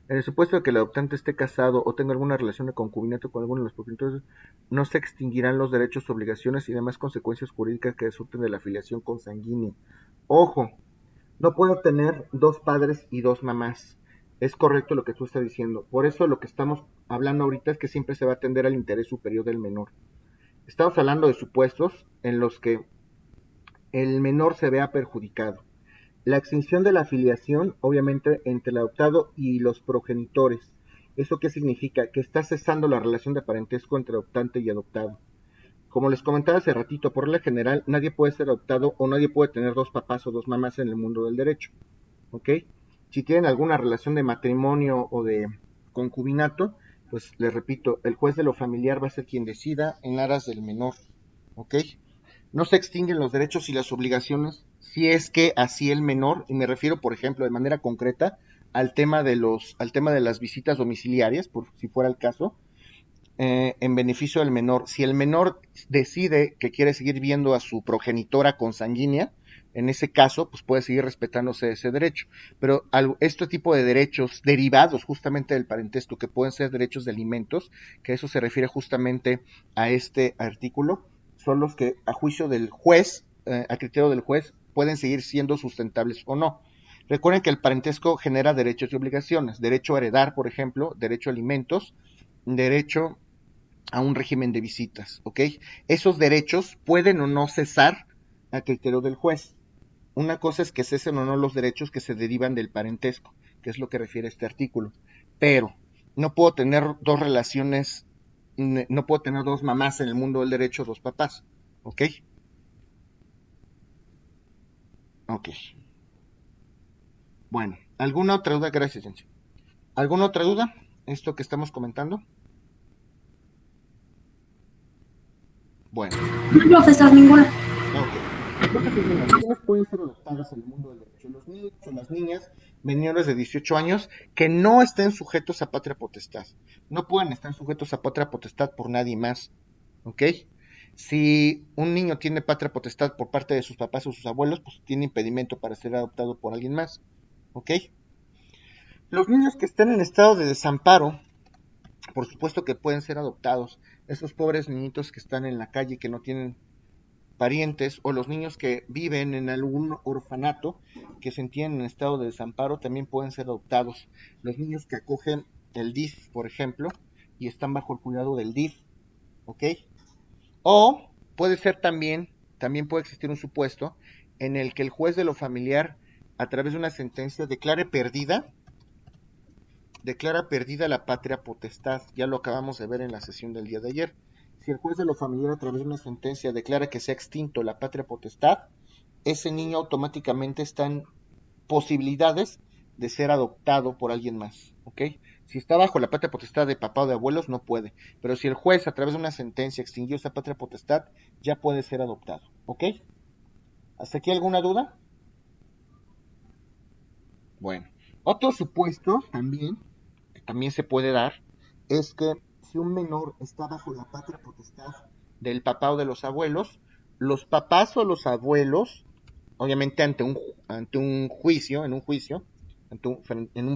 En el supuesto de que el adoptante esté casado o tenga alguna relación de concubinato con alguno de los progenitores, no se extinguirán los derechos, obligaciones y demás consecuencias jurídicas que resulten de la filiación consanguínea. Ojo, no puedo tener dos padres y dos mamás. Es correcto lo que tú estás diciendo. Por eso lo que estamos hablando ahorita es que siempre se va a atender al interés superior del menor. Estamos hablando de supuestos en los que el menor se vea perjudicado. La extinción de la filiación, obviamente, entre el adoptado y los progenitores. ¿Eso qué significa? Que está cesando la relación de parentesco entre adoptante y adoptado. Como les comentaba hace ratito, por regla general, nadie puede ser adoptado o nadie puede tener dos papás o dos mamás en el mundo del derecho. ¿Ok? Si tienen alguna relación de matrimonio o de concubinato, pues les repito, el juez de lo familiar va a ser quien decida en aras del menor. ¿Ok? No se extinguen los derechos y las obligaciones si es que así el menor, y me refiero, por ejemplo, de manera concreta al tema de las visitas domiciliarias, por si fuera el caso, en beneficio del menor. Si el menor decide que quiere seguir viendo a su progenitora consanguínea, en ese caso, pues puede seguir respetándose ese derecho. Pero este tipo de derechos derivados justamente del parentesco, que pueden ser derechos de alimentos, que eso se refiere justamente a este artículo, son los que a juicio del juez, a criterio del juez, pueden seguir siendo sustentables o no. Recuerden que el parentesco genera derechos y obligaciones. Derecho a heredar, por ejemplo, derecho a alimentos, derecho a un régimen de visitas, ¿ok? Esos derechos pueden o no cesar a criterio del juez. Una cosa es que cesen o no los derechos que se derivan del parentesco, que es lo que refiere este artículo. Pero no puedo tener dos relaciones, no puedo tener dos mamás en el mundo del derecho, dos papás, ¿ok? Ok. Bueno, ¿alguna otra duda? Gracias, Jensi. ¿Alguna otra duda? ¿Esto que estamos comentando? Bueno.
No, profesor, ninguna.
Ok. ¿Quiénes pueden ser adoptadas en el mundo del derecho? Los niños o las niñas menores de 18 años que no estén sujetos a patria potestad. No pueden estar sujetos a patria potestad por nadie más. ¿Ok? Si un niño tiene patria potestad por parte de sus papás o sus abuelos, pues tiene impedimento para ser adoptado por alguien más. ¿Ok? Los niños que estén en estado de desamparo, por supuesto que pueden ser adoptados. Esos pobres niñitos que están en la calle, que no tienen parientes o los niños que viven en algún orfanato que se entienden en estado de desamparo también pueden ser adoptados. Los niños que acogen el DIF, por ejemplo, y están bajo el cuidado del DIF, ¿ok? O puede ser también puede existir un supuesto en el que el juez de lo familiar, a través de una sentencia, declara perdida la patria potestad. Ya lo acabamos de ver en la sesión del día de ayer. Si el juez de lo familiar, a través de una sentencia, declara que se ha extinto la patria potestad, ese niño automáticamente está en posibilidades de ser adoptado por alguien más, ¿ok? Si está bajo la patria potestad de papá o de abuelos, no puede. Pero si el juez, a través de una sentencia, extinguió esa patria potestad, ya puede ser adoptado, ¿ok? ¿Hasta aquí alguna duda? Bueno, otro supuesto también, que también se puede dar, es que si un menor está bajo la patria potestad del papá o de los abuelos, los papás o los abuelos, obviamente ante un juicio, en un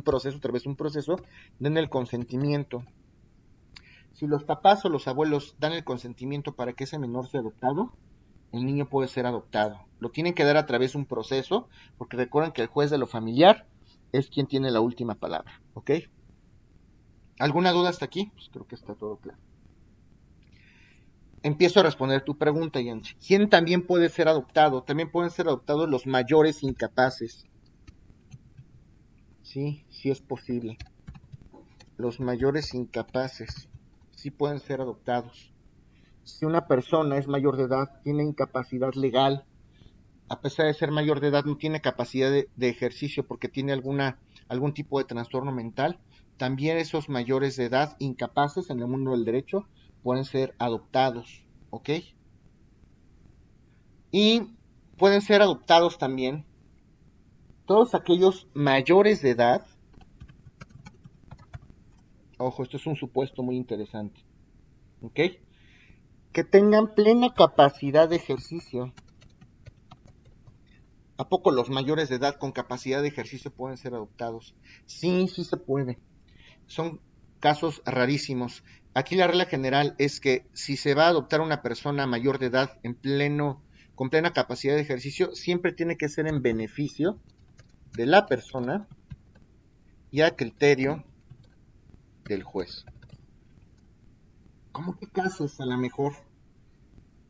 proceso, a través de un proceso, den el consentimiento. Si los papás o los abuelos dan el consentimiento para que ese menor sea adoptado, el niño puede ser adoptado. Lo tienen que dar a través de un proceso, porque recuerden que el juez de lo familiar es quien tiene la última palabra, ¿ok? ¿Alguna duda hasta aquí? Pues creo que está todo claro. Empiezo a responder tu pregunta, Yanchi. ¿Quién también puede ser adoptado? También pueden ser adoptados los mayores incapaces. Sí, sí es posible. Los mayores incapaces sí pueden ser adoptados. Si una persona es mayor de edad, tiene incapacidad legal, a pesar de ser mayor de edad, no tiene capacidad de ejercicio porque tiene algún tipo de trastorno mental, también esos mayores de edad incapaces en el mundo del derecho pueden ser adoptados, ¿ok? Y pueden ser adoptados también todos aquellos mayores de edad. Ojo, esto es un supuesto muy interesante, ¿ok? Que tengan plena capacidad de ejercicio. ¿A poco los mayores de edad con capacidad de ejercicio pueden ser adoptados? Sí, sí se puede. Son casos rarísimos. Aquí la regla general es que si se va a adoptar una persona mayor de edad con plena capacidad de ejercicio, siempre tiene que ser en beneficio de la persona y a criterio del juez. ¿Cómo qué casos a lo mejor?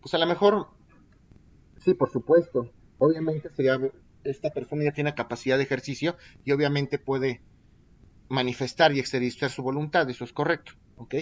Pues a lo mejor, sí, por supuesto. Obviamente esta persona ya tiene capacidad de ejercicio y obviamente puede manifestar y exteriorizar su voluntad, eso es correcto, ¿ok?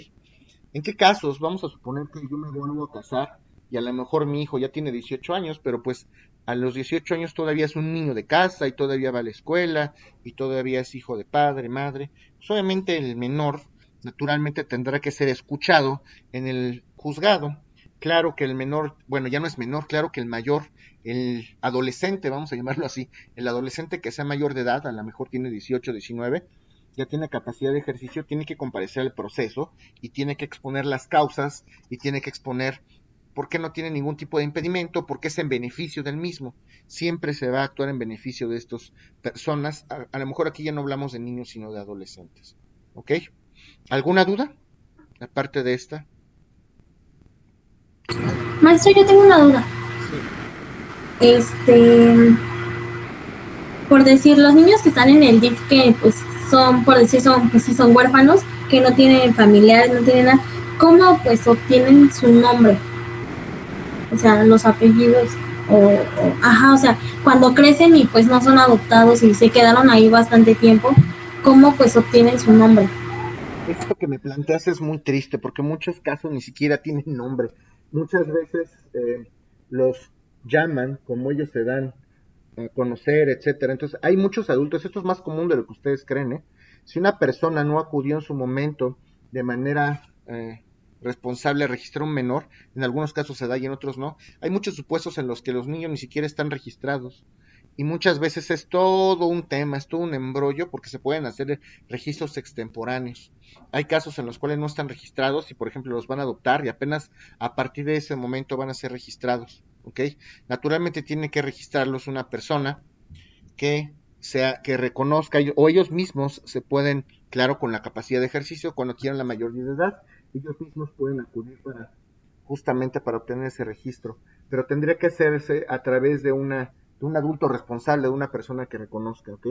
¿En qué casos? Vamos a suponer que yo me vuelvo a casar y a lo mejor mi hijo ya tiene 18 años, pero pues a los 18 años todavía es un niño de casa y todavía va a la escuela y todavía es hijo de padre, madre. Pues obviamente el menor naturalmente tendrá que ser escuchado en el juzgado. Claro que el menor, bueno, ya no es menor, claro que el mayor, el adolescente, vamos a llamarlo así, el adolescente que sea mayor de edad, a lo mejor tiene 18, 19, ya tiene capacidad de ejercicio, tiene que comparecer al proceso y tiene que exponer las causas y tiene que exponer por qué no tiene ningún tipo de impedimento, por qué es en beneficio del mismo. Siempre se va a actuar en beneficio de estas personas. A lo mejor aquí ya no hablamos de niños, sino de adolescentes. ¿Ok? ¿Alguna duda? Aparte de esta.
Maestro, yo tengo una duda. Por decir, los niños que están en el DIF, que pues son, por decir, pues sí son huérfanos, que no tienen familiares, no tienen nada, ¿cómo pues obtienen su nombre? O sea, los apellidos, o sea, cuando crecen y pues no son adoptados y se quedaron ahí bastante tiempo, ¿cómo pues obtienen su nombre?
Esto que me planteas es muy triste porque en muchos casos ni siquiera tienen nombre. Muchas veces los llaman como ellos se dan a conocer, etcétera. Entonces hay muchos adultos, esto es más común de lo que ustedes creen, ¿eh? Si una persona no acudió en su momento de manera responsable a registrar un menor, en algunos casos se da y en otros no, hay muchos supuestos en los que los niños ni siquiera están registrados. Y muchas veces es todo un tema, es todo un embrollo porque se pueden hacer registros extemporáneos. Hay casos en los cuales no están registrados y por ejemplo los van a adoptar y apenas a partir de ese momento van a ser registrados, ¿ok? Naturalmente tiene que registrarlos una persona que reconozca, o ellos mismos se pueden, claro, con la capacidad de ejercicio, cuando quieran la mayoría de edad, ellos mismos pueden acudir justamente para obtener ese registro. pero tendría que hacerse a través de un adulto responsable, de una persona que reconozca, ¿ok?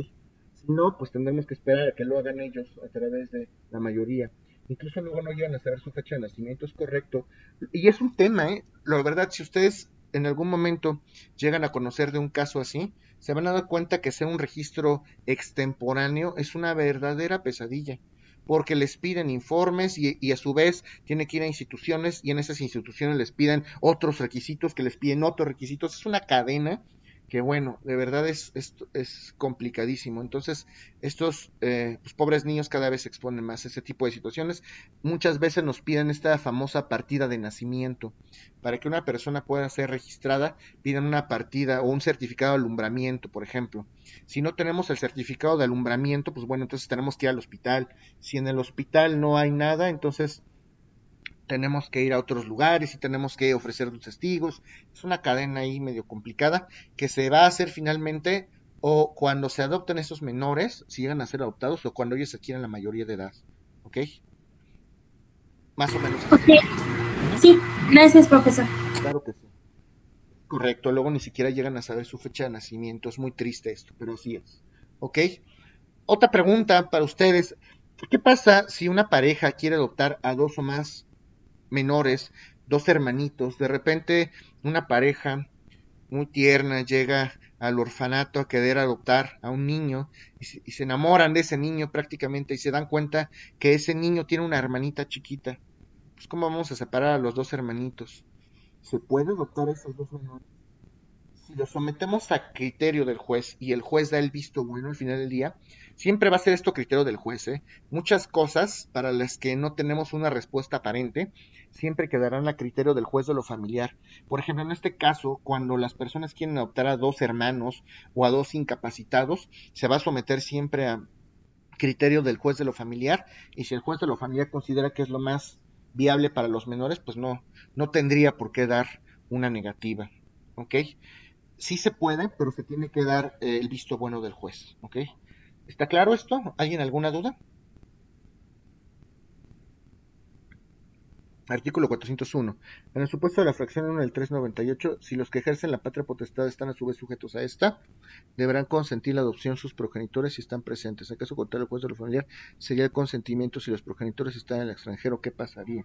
Si no, pues tendremos que esperar a que lo hagan ellos a través de la mayoría. Incluso luego no llegan a saber su fecha de nacimiento, es correcto. Y es un tema, ¿eh? La verdad, si ustedes en algún momento llegan a conocer de un caso así, se van a dar cuenta que ser un registro extemporáneo es una verdadera pesadilla, porque les piden informes y a su vez tienen que ir a instituciones y en esas instituciones les piden otros requisitos, que les piden otros requisitos. Es una cadena que bueno, de verdad es complicadísimo. Entonces, estos pues, pobres niños cada vez se exponen más a ese tipo de situaciones. Muchas veces nos piden esta famosa partida de nacimiento. Para que una persona pueda ser registrada, piden una partida o un certificado de alumbramiento, por ejemplo. Si no tenemos el certificado de alumbramiento, pues bueno, entonces tenemos que ir al hospital. Si en el hospital no hay nada, entonces tenemos que ir a otros lugares y tenemos que ofrecer los testigos. Es una cadena ahí medio complicada que se va a hacer finalmente o cuando se adopten esos menores, si llegan a ser adoptados, o cuando ellos adquieran la mayoría de edad. ¿Ok? Más o menos.
Ok, sí, gracias, profesor.
Claro que sí. Correcto, luego ni siquiera llegan a saber su fecha de nacimiento. Es muy triste esto, pero así es. ¿Ok? Otra pregunta para ustedes. ¿Qué pasa si una pareja quiere adoptar a dos o más menores, dos hermanitos? De repente una pareja muy tierna llega al orfanato a querer adoptar a un niño y se enamoran de ese niño prácticamente y se dan cuenta que ese niño tiene una hermanita chiquita. Pues ¿cómo vamos a separar a los dos hermanitos? ¿Se puede adoptar a esos dos menores? Si lo sometemos a criterio del juez y el juez da el visto bueno al final del día, siempre va a ser esto criterio del juez, ¿eh? Muchas cosas para las que no tenemos una respuesta aparente, siempre quedarán a criterio del juez de lo familiar. Por ejemplo, en este caso, cuando las personas quieren adoptar a dos hermanos o a dos incapacitados, se va a someter siempre a criterio del juez de lo familiar, y si el juez de lo familiar considera que es lo más viable para los menores, pues no tendría por qué dar una negativa, ¿ok? Sí se puede, pero se tiene que dar el visto bueno del juez, ¿ok? ¿Está claro esto? ¿Alguien alguna duda? Artículo 401. En el supuesto de la fracción 1 del 398, si los que ejercen la patria potestad están a su vez sujetos a esta, deberán consentir la adopción sus progenitores si están presentes. En caso contrario, el juez de lo familiar sería el consentimiento si los progenitores están en el extranjero. ¿Qué pasaría?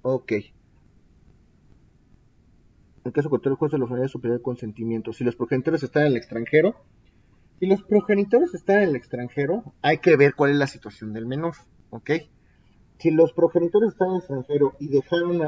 Ok. En caso contrario, el juez de lo familiar superior el consentimiento. Si los progenitores están en el extranjero, si los progenitores están en el extranjero, hay que ver cuál es la situación del menor, ¿ok? Si los progenitores están en el extranjero y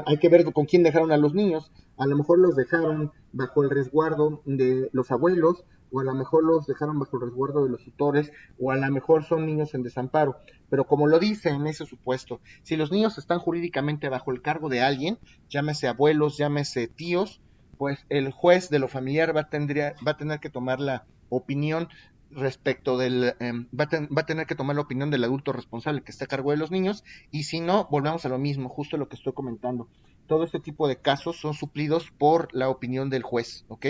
hay que ver con quién dejaron a los niños. A lo mejor los dejaron bajo el resguardo de los abuelos, o a lo mejor los dejaron bajo el resguardo de los tutores, o a lo mejor son niños en desamparo. Pero como lo dice en ese supuesto, si los niños están jurídicamente bajo el cargo de alguien, llámese abuelos, llámese tíos, pues el juez de lo familiar va a tener que tomar la opinión respecto del va a tener que tomar la opinión del adulto responsable que está a cargo de los niños, y si no, volvemos a lo mismo, justo lo que estoy comentando. Todo este tipo de casos son suplidos por la opinión del juez, ¿ok?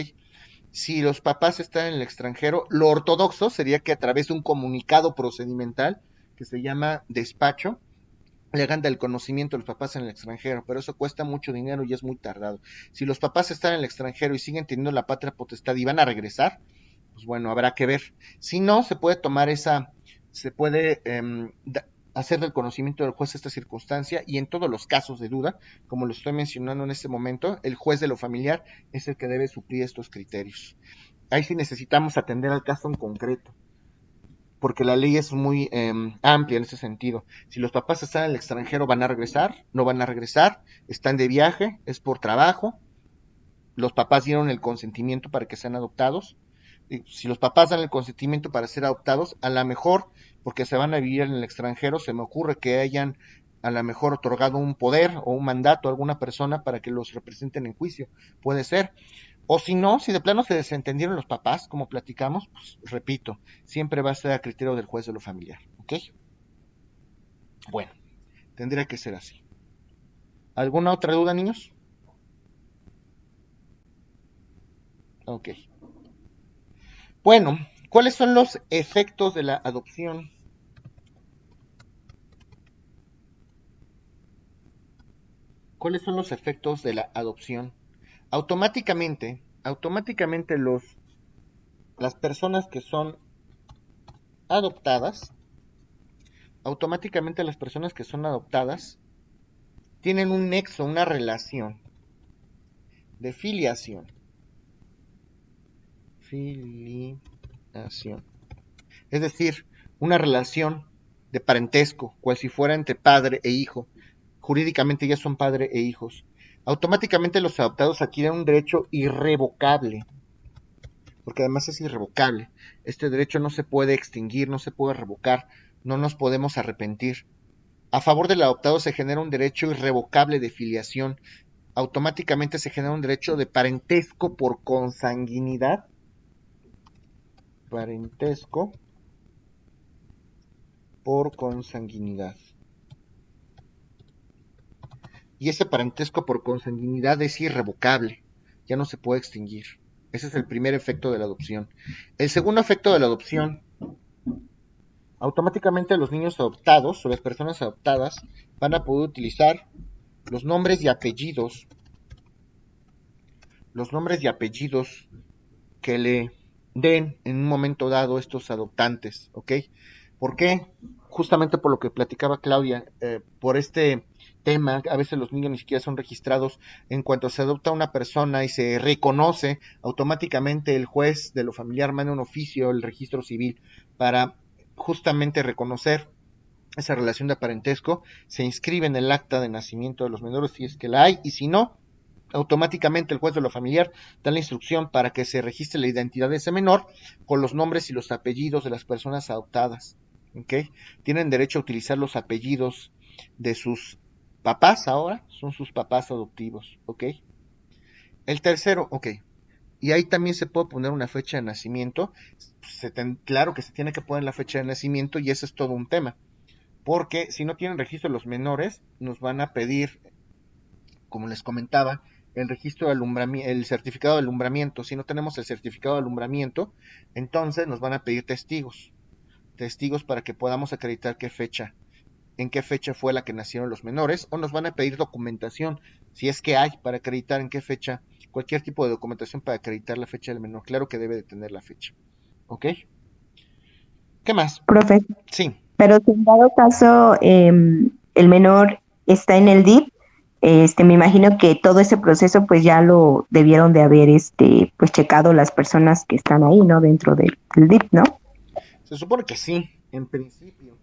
Si los papás están en el extranjero, lo ortodoxo sería que a través de un comunicado procedimental que se llama despacho, le hagan del conocimiento de los papás en el extranjero, pero eso cuesta mucho dinero y es muy tardado. Si los papás están en el extranjero y siguen teniendo la patria potestad y van a regresar, pues bueno, habrá que ver. Si no, se puede hacer del conocimiento del juez esta circunstancia, y en todos los casos de duda, como lo estoy mencionando en este momento, el juez de lo familiar es el que debe suplir estos criterios. Ahí sí necesitamos atender al caso en concreto, porque la ley es muy amplia en ese sentido. Si los papás están en el extranjero, ¿van a regresar? ¿No van a regresar? ¿Están de viaje? ¿Es por trabajo? ¿Los papás dieron el consentimiento para que sean adoptados? Si los papás dan el consentimiento para ser adoptados, a lo mejor, porque se van a vivir en el extranjero, se me ocurre que hayan a lo mejor otorgado un poder o un mandato a alguna persona para que los representen en juicio. Puede ser. O si no, si de plano se desentendieron los papás, como platicamos, pues repito, siempre va a ser a criterio del juez de lo familiar, ¿ok? Bueno, tendría que ser así. ¿Alguna otra duda, niños? Ok. Bueno, ¿cuáles son los efectos de la adopción? ¿Cuáles son los efectos de la adopción? automáticamente las personas que son adoptadas, tienen un nexo, una relación de filiación. Es decir, una relación de parentesco, cual si fuera entre padre e hijo. Jurídicamente ya son padre e hijos. Automáticamente los adoptados adquieren un derecho irrevocable, porque además es irrevocable. Este derecho no se puede extinguir, no se puede revocar, no nos podemos arrepentir. A favor del adoptado se genera un derecho irrevocable de filiación. Automáticamente se genera un derecho de parentesco por consanguinidad. Parentesco por consanguinidad. Y ese parentesco por consanguinidad es irrevocable, ya no se puede extinguir. Ese es el primer efecto de la adopción. El segundo efecto de la adopción, automáticamente los niños adoptados o las personas adoptadas van a poder utilizar los nombres y apellidos que le den en un momento dado estos adoptantes, ¿ok? ¿Por qué? Justamente por lo que platicaba Claudia, por este tema, a veces los niños ni siquiera son registrados. En cuanto se adopta a una persona y se reconoce, automáticamente el juez de lo familiar manda un oficio al registro civil para justamente reconocer esa relación de parentesco. Se inscribe en el acta de nacimiento de los menores si es que la hay, y si no, automáticamente el juez de lo familiar da la instrucción para que se registre la identidad de ese menor con los nombres y los apellidos de las personas adoptadas. ¿Okay? Tienen derecho a utilizar los apellidos de sus papás ahora, son sus papás adoptivos. ¿Ok? El tercero, ok. Y ahí también se puede poner una fecha de nacimiento. Claro que se tiene que poner la fecha de nacimiento y ese es todo un tema. Porque si no tienen registro los menores, nos van a pedir, como les comentaba, el registro de alumbramiento, el certificado de alumbramiento. Si no tenemos el certificado de alumbramiento, entonces nos van a pedir testigos para que podamos acreditar en qué fecha fue la que nacieron los menores, o nos van a pedir documentación, si es que hay, para acreditar en qué fecha, cualquier tipo de documentación para acreditar la fecha del menor. Claro que debe de tener la fecha. ¿Ok? ¿Qué más?
Profe.
Sí.
Pero si en dado caso el menor está en el DIP, me imagino que todo ese proceso pues ya lo debieron de haber pues checado las personas que están ahí, ¿no? Dentro del DIP, ¿no?
Se supone que sí, en principio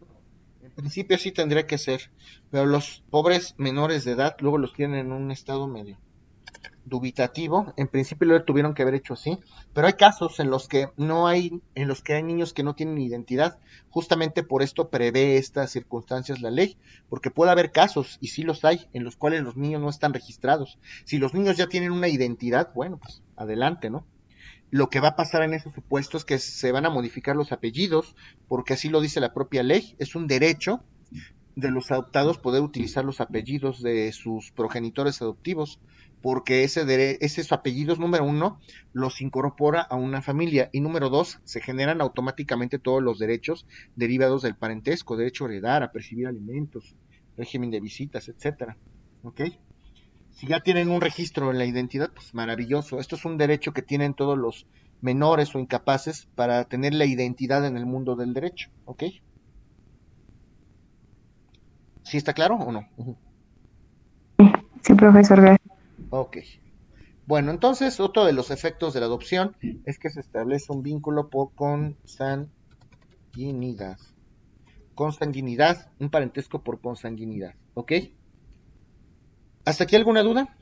sí tendría que ser, pero los pobres menores de edad luego los tienen en un estado medio dubitativo. En principio lo tuvieron que haber hecho así, pero hay casos en los que hay niños que no tienen identidad. Justamente por esto prevé estas circunstancias la ley, porque puede haber casos, y sí los hay, en los cuales los niños no están registrados. Si los niños ya tienen una identidad, bueno, pues adelante, ¿no? Lo que va a pasar en esos supuestos es que se van a modificar los apellidos, porque así lo dice la propia ley. Es un derecho de los adoptados poder utilizar los apellidos de sus progenitores adoptivos, porque esos apellidos, número uno, los incorpora a una familia, y número dos, se generan automáticamente todos los derechos derivados del parentesco: derecho a heredar, a percibir alimentos, régimen de visitas, etcétera. ¿Ok? Si ya tienen un registro en la identidad, pues maravilloso. Esto es un derecho que tienen todos los menores o incapaces para tener la identidad en el mundo del derecho. ¿Ok? ¿Sí está claro o no?
Sí, profesor, gracias.
Ok. Bueno, entonces otro de los efectos de la adopción es que se establece un vínculo por consanguinidad. Consanguinidad, un parentesco por consanguinidad. ¿Ok? ¿Hasta aquí alguna duda?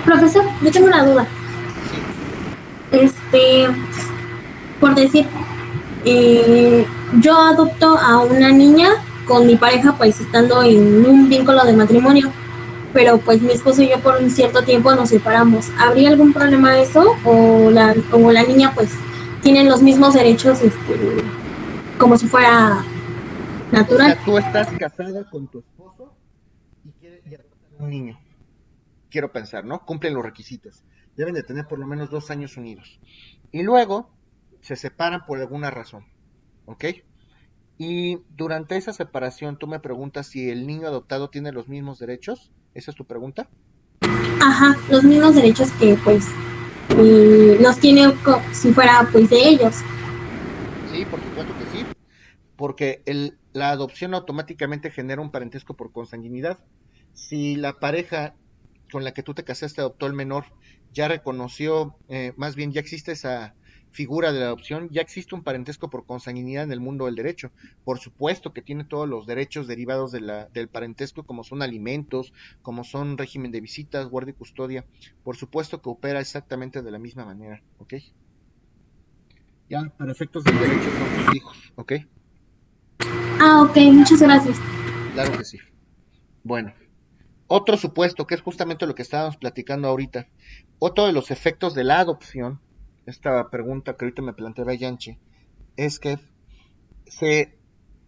Profesor, yo tengo una duda. Por decir, yo adopto a una niña con mi pareja, pues estando en un vínculo de matrimonio, pero pues mi esposo y yo por un cierto tiempo nos separamos. ¿Habría algún problema eso? ¿O la niña pues tienen los mismos derechos como si fuera natural?
O sea, tú estás casada con tu esposo y quieres adoptar un niño. Quiero pensar, ¿no? Cumplen los requisitos. Deben de tener por lo menos 2 años unidos. Y luego se separan por alguna razón. ¿Ok? Y durante esa separación tú me preguntas si el niño adoptado tiene los mismos derechos. ¿Esa es tu pregunta?
Ajá, los mismos derechos que pues los tienen si fuera pues de ellos.
Sí, por supuesto que sí, porque la adopción automáticamente genera un parentesco por consanguinidad. Si la pareja con la que tú te casaste adoptó el menor ya reconoció, más bien ya existe esa figura de la adopción, ya existe un parentesco por consanguinidad en el mundo del derecho. Por supuesto que tiene todos los derechos derivados del parentesco, como son alimentos, como son régimen de visitas, guardia y custodia. Por supuesto que opera exactamente de la misma manera, ¿ok? Ya, para efectos del derecho son tus hijos, ¿ok?
Ah, ok, muchas gracias.
Claro que sí. Bueno, otro supuesto, que es justamente lo que estábamos platicando ahorita, otro de los efectos de la adopción, esta pregunta que ahorita me planteaba Yanchi, es que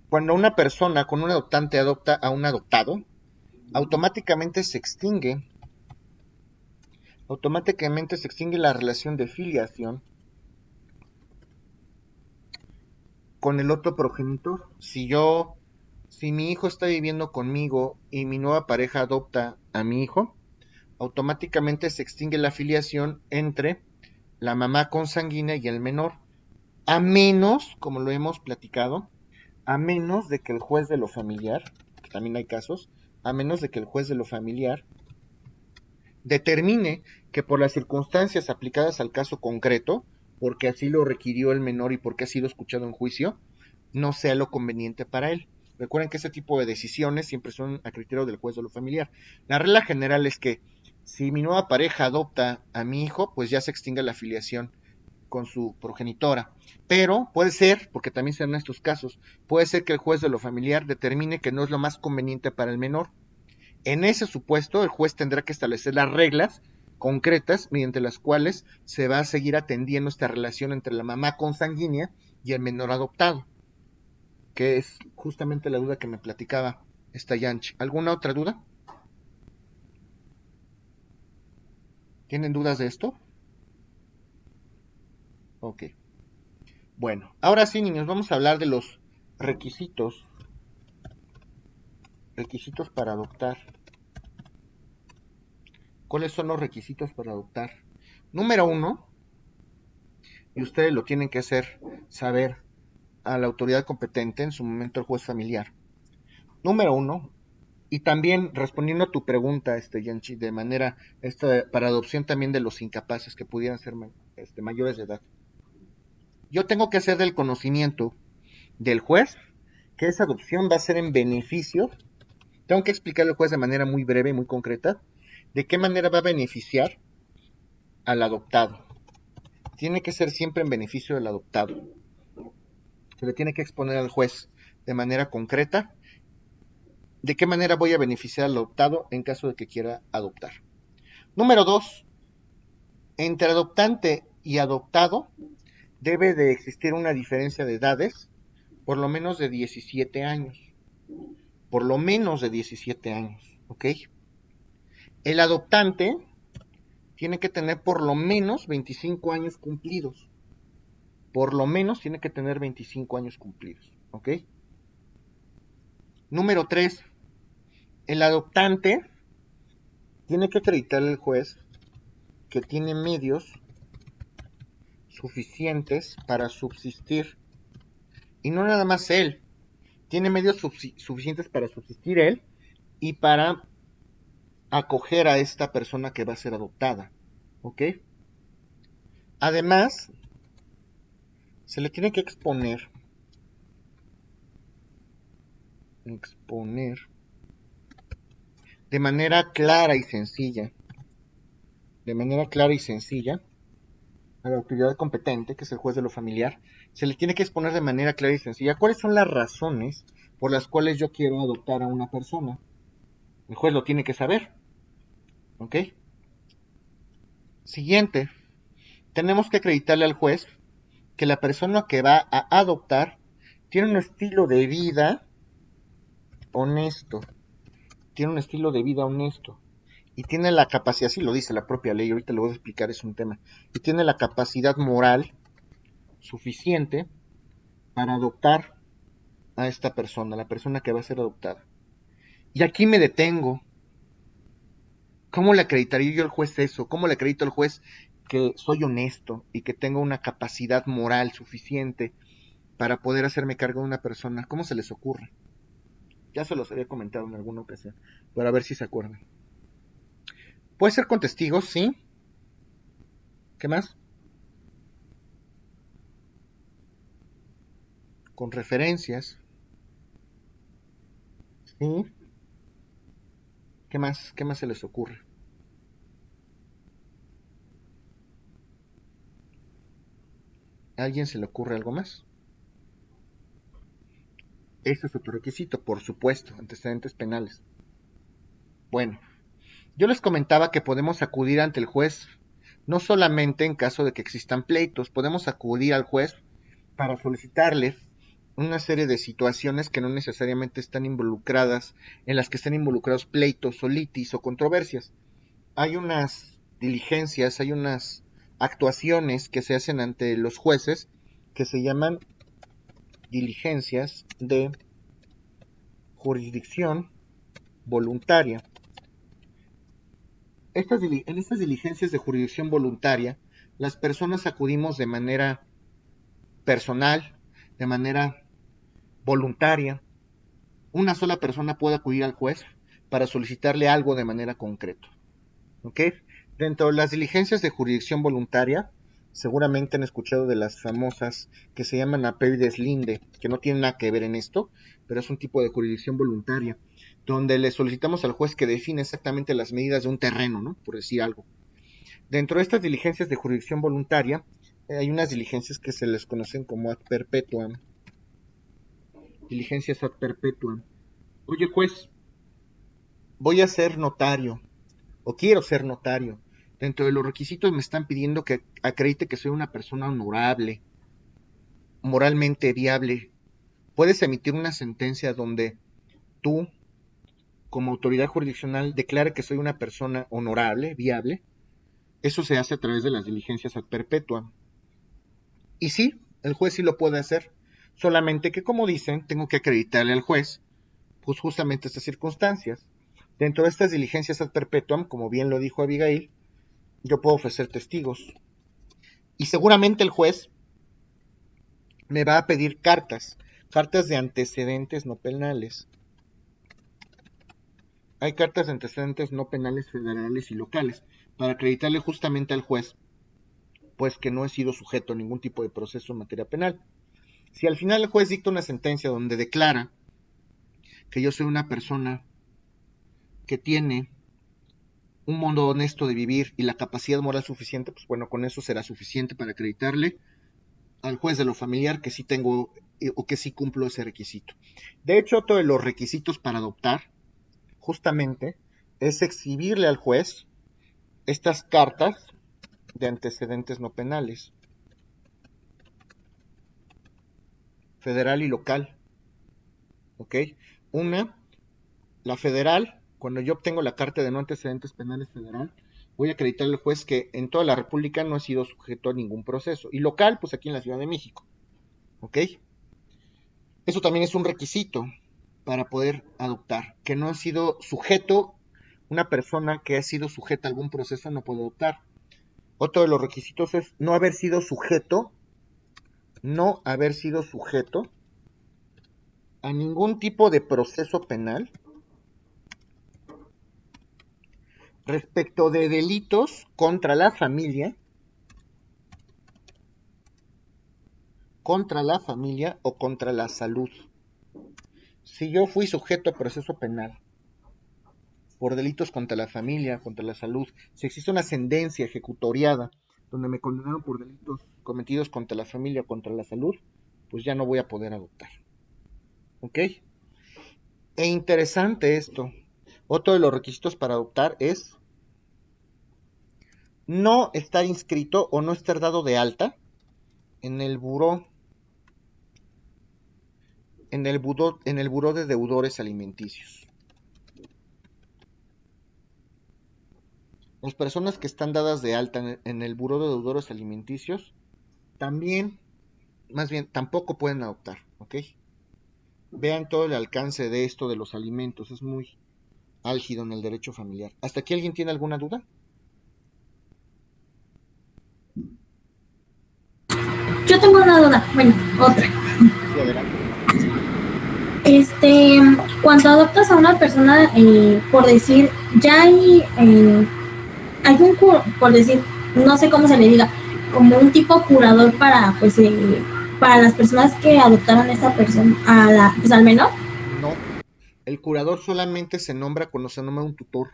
cuando una persona con un adoptante adopta a un adoptado, automáticamente se extingue la relación de filiación con el otro progenitor. Si mi hijo está viviendo conmigo y mi nueva pareja adopta a mi hijo, automáticamente se extingue la filiación entre la mamá consanguínea y el menor, a menos, como lo hemos platicado, a menos de que el juez de lo familiar, que también hay casos, a menos de que el juez de lo familiar determine que por las circunstancias aplicadas al caso concreto, porque así lo requirió el menor y porque ha sido escuchado en juicio, no sea lo conveniente para él. Recuerden que ese tipo de decisiones siempre son a criterio del juez de lo familiar. La regla general es que si mi nueva pareja adopta a mi hijo, pues ya se extingue la afiliación con su progenitora. Pero puede ser, porque también se dan estos casos, puede ser que el juez de lo familiar determine que no es lo más conveniente para el menor. En ese supuesto, el juez tendrá que establecer las reglas concretas mediante las cuales se va a seguir atendiendo esta relación entre la mamá consanguínea y el menor adoptado, que es justamente la duda que me platicaba esta Yanchi. ¿Alguna otra duda? ¿Tienen dudas de esto? Ok. Bueno, ahora sí, niños, vamos a hablar de los requisitos para adoptar. ¿Cuáles son los requisitos para adoptar? Número 1, y ustedes lo tienen que saber a la autoridad competente, en su momento el juez familiar. Número 1, y también respondiendo a tu pregunta, Yanchi, de manera para adopción también de los incapaces que pudieran ser mayores de edad. Yo tengo que hacer del conocimiento del juez que esa adopción va a ser en beneficio. Tengo que explicarle al juez de manera muy breve y muy concreta de qué manera va a beneficiar al adoptado. Tiene que ser siempre en beneficio del adoptado. Se le tiene que exponer al juez de manera concreta de qué manera voy a beneficiar al adoptado en caso de que quiera adoptar. Número 2, entre adoptante y adoptado debe de existir una diferencia de edades por lo menos de 17 años. Por lo menos de 17 años, ¿ok? El adoptante tiene que tener por lo menos 25 años cumplidos. Por lo menos tiene que tener 25 años cumplidos, ¿ok? Número 3, el adoptante tiene que acreditarle al juez que tiene medios suficientes para subsistir. Y no nada más él, tiene medios suficientes para subsistir él y para acoger a esta persona que va a ser adoptada, ¿ok? Además, se le tiene que exponer de manera clara y sencilla, a la autoridad competente, que es el juez de lo familiar, se le tiene que exponer de manera clara y sencilla cuáles son las razones por las cuales yo quiero adoptar a una persona. El juez lo tiene que saber, ¿ok? Siguiente, tenemos que acreditarle al juez que la persona que va a adoptar tiene un estilo de vida honesto, y tiene la capacidad, sí lo dice la propia ley, ahorita lo voy a explicar, es un tema, y tiene la capacidad moral suficiente para adoptar a esta persona, la persona que va a ser adoptada. Y aquí me detengo, ¿Cómo le acreditaría yo al juez eso? ¿Cómo le acredito al juez que soy honesto y que tengo una capacidad moral suficiente para poder hacerme cargo de una persona? ¿Cómo se les ocurre? Ya se los había comentado en alguna ocasión, pero a ver si se acuerdan. Puede ser con testigos, sí. ¿Qué más? Con referencias. Sí. ¿Qué más? ¿Qué más se les ocurre? ¿A alguien se le ocurre algo más? Ese es otro requisito, por supuesto, antecedentes penales. Bueno, yo les comentaba que podemos acudir ante el juez, no solamente en caso de que existan pleitos, podemos acudir al juez para solicitarle una serie de situaciones que no necesariamente están involucradas, en las que estén involucrados pleitos o litis o controversias. Hay unas diligencias, hay unas actuaciones que se hacen ante los jueces que se llaman diligencias de jurisdicción voluntaria. En estas diligencias de jurisdicción voluntaria, las personas acudimos de manera personal, de manera voluntaria. Una sola persona puede acudir al juez para solicitarle algo de manera concreta. ¿Ok? Dentro de las diligencias de jurisdicción voluntaria, seguramente han escuchado de las famosas que se llaman apeides linde, que no tienen nada que ver en esto, pero es un tipo de jurisdicción voluntaria, donde le solicitamos al juez que define exactamente las medidas de un terreno, ¿no? Por decir algo. Dentro de estas diligencias de jurisdicción voluntaria, hay unas diligencias que se les conocen como ad perpetuam. Diligencias ad perpetuam. Oye, juez, voy a ser notario, o quiero ser notario. Dentro de los requisitos me están pidiendo que acredite que soy una persona honorable, moralmente viable. Puedes emitir una sentencia donde tú, como autoridad jurisdiccional, declare que soy una persona honorable, viable. Eso se hace a través de las diligencias ad perpetuam. Y sí, el juez sí lo puede hacer. Solamente que, como dicen, tengo que acreditarle al juez, pues justamente estas circunstancias. Dentro de estas diligencias ad perpetuam, como bien lo dijo Abigail, yo puedo ofrecer testigos. Y seguramente el juez me va a pedir cartas de antecedentes no penales. Hay cartas de antecedentes no penales federales y locales, para acreditarle justamente al juez, pues que no he sido sujeto a ningún tipo de proceso en materia penal. Si al final el juez dicta una sentencia donde declara que yo soy una persona que tiene un modo honesto de vivir y la capacidad moral suficiente, pues bueno, con eso será suficiente para acreditarle al juez de lo familiar que sí tengo o que sí cumplo ese requisito. De hecho, otro de los requisitos para adoptar justamente es exhibirle al juez estas cartas de antecedentes no penales, federal y local. ¿Ok? Una, la federal, cuando yo obtengo la carta de no antecedentes penales federal, voy a acreditarle al juez que en toda la República no he sido sujeto a ningún proceso. Y local, pues aquí en la Ciudad de México. ¿Ok? Eso también es un requisito para poder adoptar. Que no ha sido sujeto, una persona que ha sido sujeta a algún proceso no puede adoptar. Otro de los requisitos es no haber sido sujeto a ningún tipo de proceso penal respecto de delitos contra la familia o contra la salud. Si yo fui sujeto a proceso penal por delitos contra la familia, contra la salud, si existe una sentencia ejecutoriada donde me condenaron por delitos cometidos contra la familia o contra la salud, pues ya no voy a poder adoptar. ¿Ok? E interesante esto. Otro de los requisitos para adoptar es no estar inscrito o no estar dado de alta en el buró de deudores alimenticios. Las personas que están dadas de alta en el buró de deudores alimenticios tampoco pueden adoptar, ¿ok? Vean todo el alcance de esto de los alimentos, es muy álgido en el derecho familiar. ¿Hasta aquí alguien tiene alguna duda?
Yo tengo una duda, bueno, otra.
Sí, adelante.
Cuando adoptas a una persona, por decir, ya hay por decir, no sé cómo se le diga, como un tipo curador para, pues, para las personas que adoptaron a esta persona, pues, al menor.
No, el curador solamente se nombra cuando se nombra un tutor.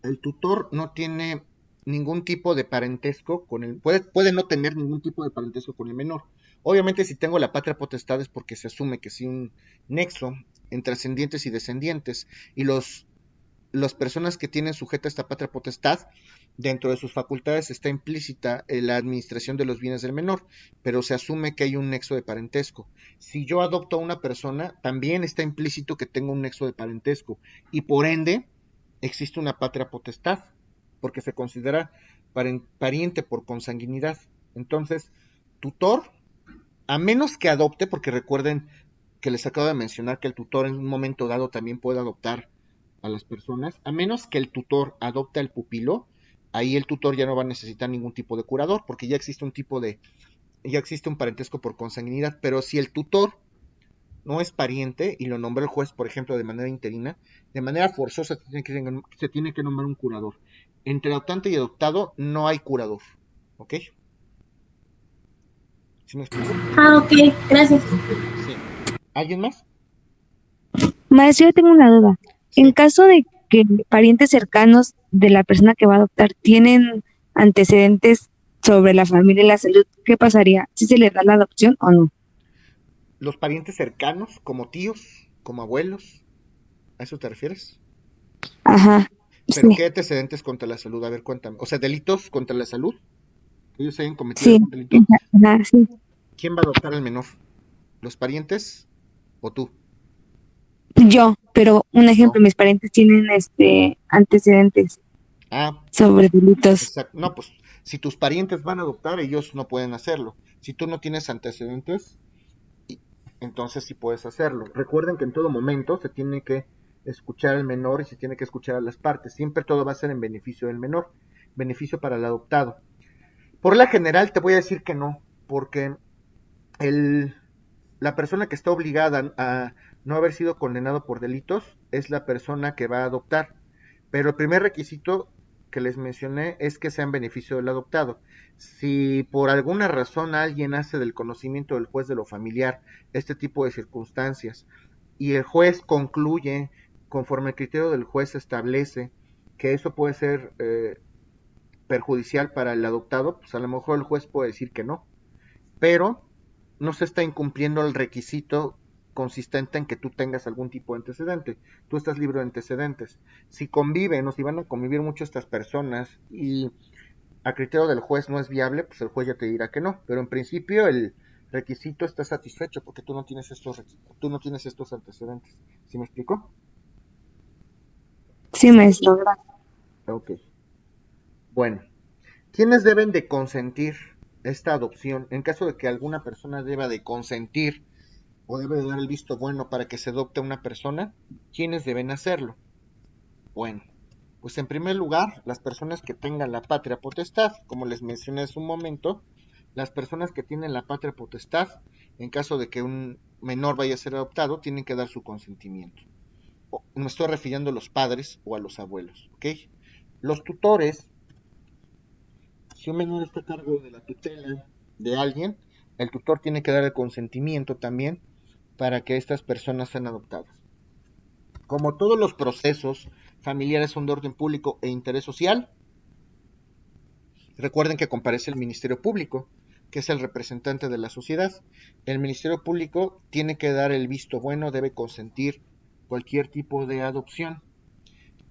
El tutor no tiene ningún tipo de parentesco con el, puede no tener ningún tipo de parentesco con el menor. Obviamente si tengo la patria potestad es porque se asume que sí un nexo entre ascendientes y descendientes, y las personas que tienen sujeta esta patria potestad, dentro de sus facultades está implícita la administración de los bienes del menor, pero se asume que hay un nexo de parentesco. Si yo adopto a una persona, también está implícito que tengo un nexo de parentesco, y por ende existe una patria potestad, porque se considera pariente por consanguinidad. Entonces, tutor, a menos que adopte, porque recuerden que les acabo de mencionar que el tutor en un momento dado también puede adoptar a las personas, a menos que el tutor adopte al pupilo, ahí el tutor ya no va a necesitar ningún tipo de curador, porque ya existe un parentesco por consanguinidad. Pero si el tutor no es pariente y lo nombró el juez, por ejemplo, de manera interina, de manera forzosa se tiene que nombrar un curador. Entre adoptante y adoptado no hay curador, ¿ok? ¿Sí me explico?
Ok, gracias.
Sí. ¿Alguien más?
Maestro, yo tengo una duda. En caso de que parientes cercanos de la persona que va a adoptar tienen antecedentes sobre la familia y la salud, ¿qué pasaría? ¿Si se le da la adopción o no?
Los parientes cercanos, como tíos, como abuelos, ¿a eso te refieres?
Ajá.
¿Pero
Sí.
qué antecedentes contra la salud? A ver, cuéntame. O sea, delitos contra la salud. ¿Ellos hayan cometido
Sí.
algún delito?
Ajá, sí.
¿Quién va a adoptar al menor? ¿Los parientes o tú?
Yo, pero un ejemplo, mis parientes tienen antecedentes
Ah,
sobre delitos.
exacto. No, pues si tus parientes van a adoptar, ellos no pueden hacerlo. Si tú no tienes antecedentes, entonces sí puedes hacerlo. Recuerden que en todo momento se tiene que escuchar al menor y se tiene que escuchar a las partes. Siempre todo va a ser en beneficio del menor, beneficio para el adoptado. Por la general te voy a decir que no, porque la persona que está obligada a no haber sido condenado por delitos es la persona que va a adoptar. Pero el primer requisito que les mencioné es que sea en beneficio del adoptado. Si por alguna razón alguien hace del conocimiento del juez de lo familiar este tipo de circunstancias y el juez concluye, conforme el criterio del juez establece que eso puede ser perjudicial para el adoptado, pues a lo mejor el juez puede decir que no, pero no se está incumpliendo el requisito consistente en que tú tengas algún tipo de antecedente. Tú estás libre de antecedentes. Si conviven o si van a convivir mucho estas personas y a criterio del juez no es viable, pues el juez ya te dirá que no. Pero en principio el requisito está satisfecho porque tú no tienes estos antecedentes. ¿Sí me explico?
Sí, maestro, gracias.
Ok. Bueno, ¿quiénes deben de consentir esta adopción? En caso de que alguna persona deba de consentir o debe de dar el visto bueno para que se adopte una persona, ¿quiénes deben hacerlo? Bueno, pues en primer lugar, las personas que tengan la patria potestad, como les mencioné hace un momento, las personas que tienen la patria potestad, en caso de que un menor vaya a ser adoptado, tienen que dar su consentimiento. Me estoy refiriendo a los padres o a los abuelos, ¿ok? Los tutores, si un menor está a cargo de la tutela de alguien, el tutor tiene que dar el consentimiento también para que estas personas sean adoptadas. Como todos los procesos familiares son de orden público e interés social, recuerden que comparece el Ministerio Público, que es el representante de la sociedad. El Ministerio Público tiene que dar el visto bueno, debe consentir cualquier tipo de adopción.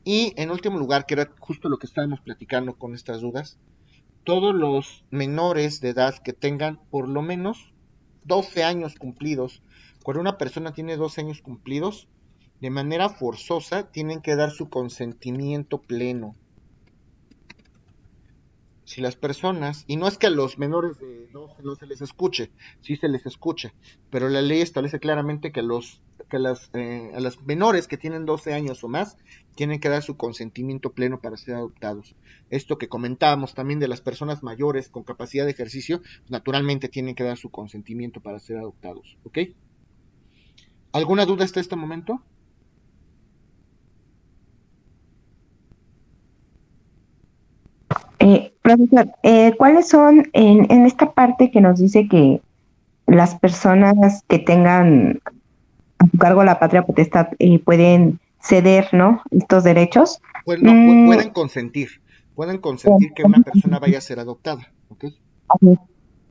Y en último lugar, que era justo lo que estábamos platicando con estas dudas, todos los menores de edad que tengan por lo menos 12 años cumplidos, cuando una persona tiene 12 años cumplidos, de manera forzosa tienen que dar su consentimiento pleno. Si las personas, y no es que a los menores de 12 no se les escuche, sí se les escucha, pero la ley establece claramente que a las menores que tienen 12 años o más tienen que dar su consentimiento pleno para ser adoptados. Esto que comentábamos también de las personas mayores con capacidad de ejercicio, naturalmente tienen que dar su consentimiento para ser adoptados, ¿ok? ¿Alguna duda hasta este momento?
Profesor, ¿cuáles son en esta parte que nos dice que las personas que tengan a su cargo la patria potestad pueden ceder, ¿no? Estos derechos?
Pues no, pueden consentir que una persona vaya a ser adoptada, ¿ok?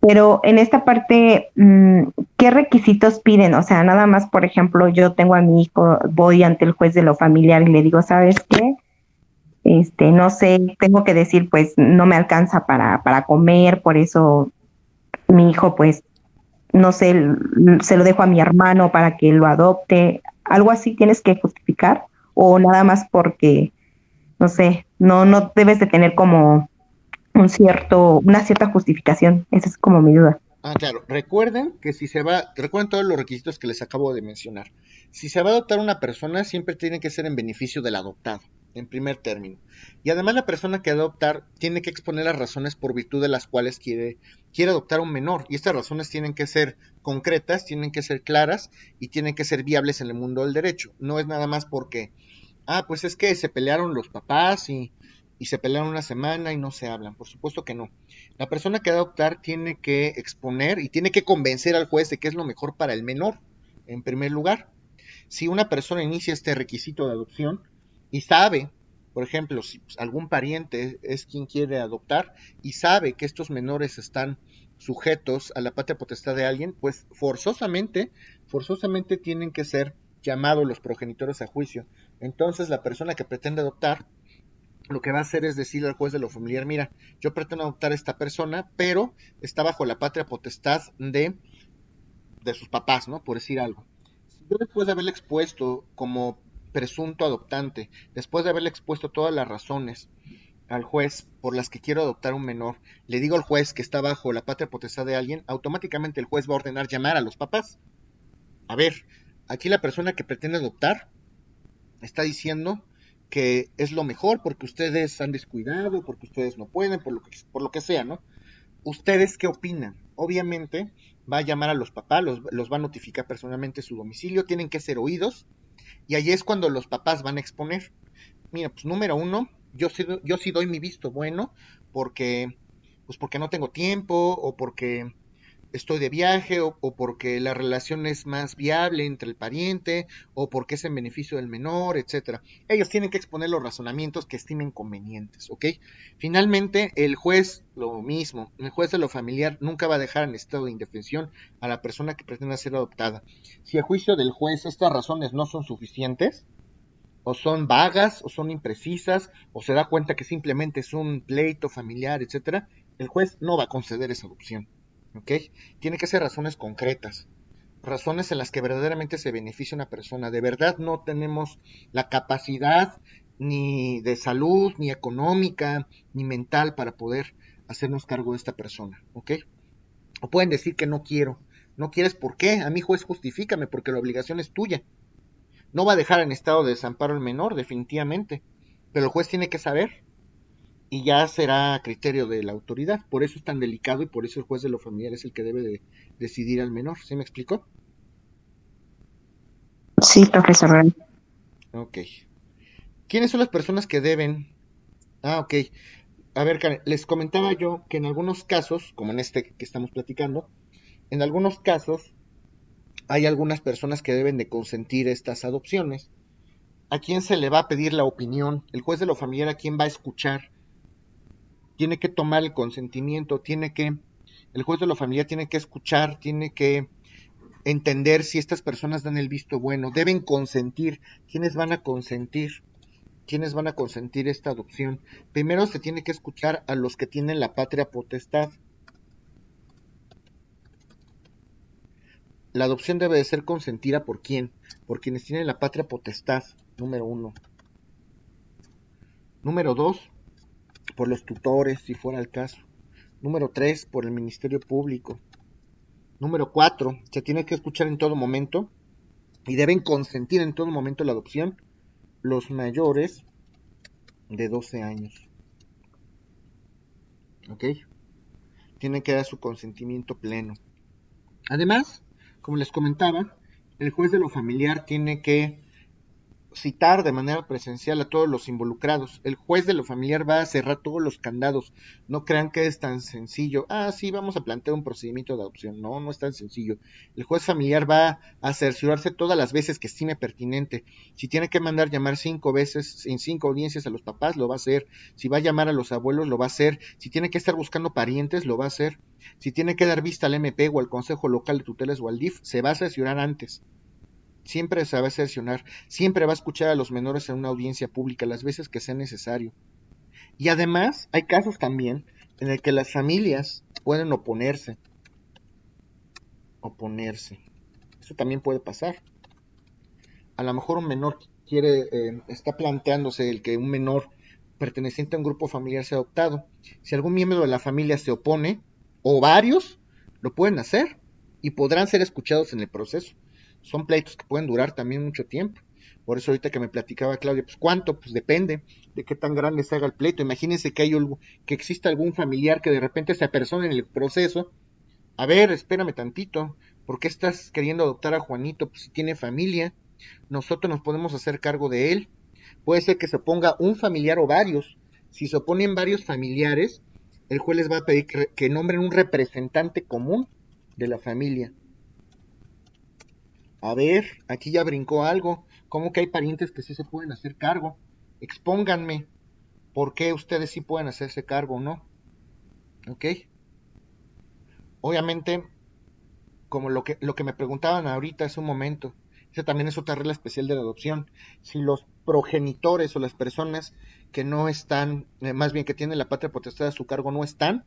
Pero en esta parte, ¿qué requisitos piden? O sea, nada más, por ejemplo, yo tengo a mi hijo, voy ante el juez de lo familiar y le digo, ¿sabes qué? No sé, tengo que decir, pues no me alcanza para comer, por eso mi hijo, pues, no sé, se lo dejo a mi hermano para que lo adopte. ¿Algo así tienes que justificar? O nada más porque, no sé, no debes de tener como una cierta justificación. Esa es como mi duda.
Claro, recuerden todos los requisitos que les acabo de mencionar. Si se va a adoptar una persona, siempre tiene que ser en beneficio del adoptado, en primer término. Y además la persona que adoptar tiene que exponer las razones por virtud de las cuales quiere adoptar a un menor. Y estas razones tienen que ser concretas, tienen que ser claras y tienen que ser viables en el mundo del derecho. No es nada más porque, pues es que se pelearon los papás y se pelearon una semana y no se hablan. Por supuesto que no. La persona que va a adoptar tiene que exponer y tiene que convencer al juez de que es lo mejor para el menor, en primer lugar. Si una persona inicia este requisito de adopción y sabe, por ejemplo, si algún pariente es quien quiere adoptar y sabe que estos menores están sujetos a la patria potestad de alguien, pues forzosamente tienen que ser llamados los progenitores a juicio. Entonces la persona que pretende adoptar lo que va a hacer es decirle al juez de lo familiar, mira, yo pretendo adoptar a esta persona, pero está bajo la patria potestad de sus papás, ¿no? Por decir algo. Si yo después de haberle expuesto como presunto adoptante, después de haberle expuesto todas las razones al juez por las que quiero adoptar un menor, le digo al juez que está bajo la patria potestad de alguien, automáticamente el juez va a ordenar llamar a los papás. A ver, aquí la persona que pretende adoptar está diciendo que es lo mejor porque ustedes han descuidado, porque ustedes no pueden, por lo que sea, ¿no? ¿Ustedes qué opinan? Obviamente va a llamar a los papás, los va a notificar personalmente su domicilio, tienen que ser oídos y ahí es cuando los papás van a exponer. Mira, pues número uno, yo sí doy mi visto bueno porque no tengo tiempo o porque estoy de viaje o porque la relación es más viable entre el pariente o porque es en beneficio del menor, etcétera. Ellos tienen que exponer los razonamientos que estimen convenientes, ¿ok? Finalmente, el juez, lo mismo, el juez de lo familiar nunca va a dejar en estado de indefensión a la persona que pretenda ser adoptada. Si a juicio del juez estas razones no son suficientes, o son vagas, o son imprecisas, o se da cuenta que simplemente es un pleito familiar, etcétera, el juez no va a conceder esa adopción. ¿Ok? Tiene que ser razones concretas, razones en las que verdaderamente se beneficia una persona. De verdad no tenemos la capacidad ni de salud, ni económica, ni mental para poder hacernos cargo de esta persona, ¿ok? O pueden decir que no quiero. No quieres, ¿por qué? A mi juez justifícame, porque la obligación es tuya. No va a dejar en estado de desamparo al menor, definitivamente, pero el juez tiene que saber y ya será criterio de la autoridad. Por eso es tan delicado y por eso el juez de lo familiar es el que debe de decidir al menor. ¿Sí me explicó?
Sí, profesor.
Ok. ¿Quiénes son las personas que deben? Ok. A ver, Karen, les comentaba yo que en algunos casos, como en este que estamos platicando, en algunos casos hay algunas personas que deben de consentir estas adopciones. ¿A quién se le va a pedir la opinión? El juez de lo familiar, ¿a quién va a escuchar? Tiene que tomar el consentimiento, el juez de lo familiar tiene que escuchar, tiene que entender si estas personas dan el visto bueno, deben consentir. ¿Quiénes van a consentir? ¿Quiénes van a consentir esta adopción? Primero se tiene que escuchar a los que tienen la patria potestad. La adopción debe de ser consentida ¿por quién? Por quienes tienen la patria potestad, número uno. Número dos, por los tutores, si fuera el caso. Número 3, por el Ministerio Público. Número 4, se tiene que escuchar en todo momento y deben consentir en todo momento la adopción los mayores de 12 años. ¿Ok? Tienen que dar su consentimiento pleno. Además, como les comentaba, el juez de lo familiar tiene que citar de manera presencial a todos los involucrados. El juez de lo familiar va a cerrar todos los candados. No crean que es tan sencillo. Sí, vamos a plantear un procedimiento de adopción. No, no es tan sencillo. El juez familiar va a cerciorarse todas las veces que estime pertinente. Si tiene que mandar llamar 5 veces en 5 audiencias a los papás, lo va a hacer. Si va a llamar a los abuelos, lo va a hacer. Si tiene que estar buscando parientes, lo va a hacer. Si tiene que dar vista al MP o al Consejo Local de Tutelas o al DIF, se va a cerciorar antes. Siempre se va a cerciorar, siempre va a escuchar a los menores en una audiencia pública las veces que sea necesario. Y además hay casos también en el que las familias pueden oponerse. Eso también puede pasar. A lo mejor un menor está planteándose el que un menor perteneciente a un grupo familiar sea adoptado. Si algún miembro de la familia se opone, o varios, lo pueden hacer y podrán ser escuchados en el proceso. Son pleitos que pueden durar también mucho tiempo. Por eso ahorita que me platicaba Claudia, pues ¿cuánto? Pues depende de qué tan grande se haga el pleito. Imagínense que exista algún familiar que de repente se apersone en el proceso. A ver, espérame tantito, ¿por qué estás queriendo adoptar a Juanito? Pues si tiene familia, nosotros nos podemos hacer cargo de él. Puede ser que se oponga un familiar o varios. Si se oponen varios familiares, el juez les va a pedir que nombren un representante común de la familia. A ver, aquí ya brincó algo. ¿Cómo que hay parientes que sí se pueden hacer cargo? Expónganme. ¿Por qué ustedes sí pueden hacerse cargo o no? ¿Ok? Obviamente, como lo que me preguntaban ahorita hace un momento, esa también es otra regla especial de la adopción. Si los progenitores o las personas que no están, más bien que tienen la patria potestad a su cargo no están,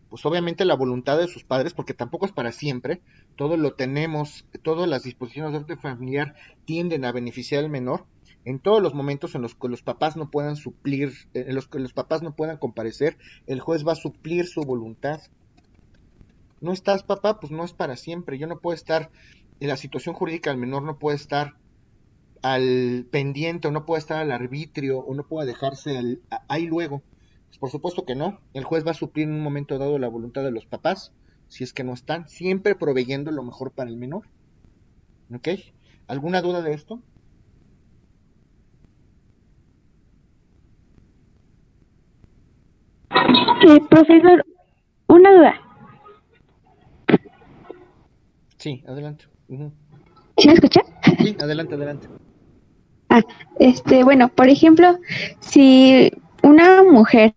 pues obviamente la voluntad de sus padres, porque tampoco es para siempre, todo lo tenemos, todas las disposiciones de orden familiar tienden a beneficiar al menor, en todos los momentos en los que los papás no puedan suplir, en los que los papás no puedan comparecer, el juez va a suplir su voluntad. No estás, papá, pues no es para siempre. Yo no puedo estar, en la situación jurídica del menor no puede estar al pendiente, o no puede estar al arbitrio, o no puede dejarse ahí luego. Pues por supuesto que no. El juez va a suplir en un momento dado la voluntad de los papás, si es que no están, siempre proveyendo lo mejor para el menor. ¿Ok? ¿Alguna duda de esto?
Profesor, una duda.
Sí, adelante.
¿Sí me escucha?
Sí, adelante.
Bueno, por ejemplo, si una mujer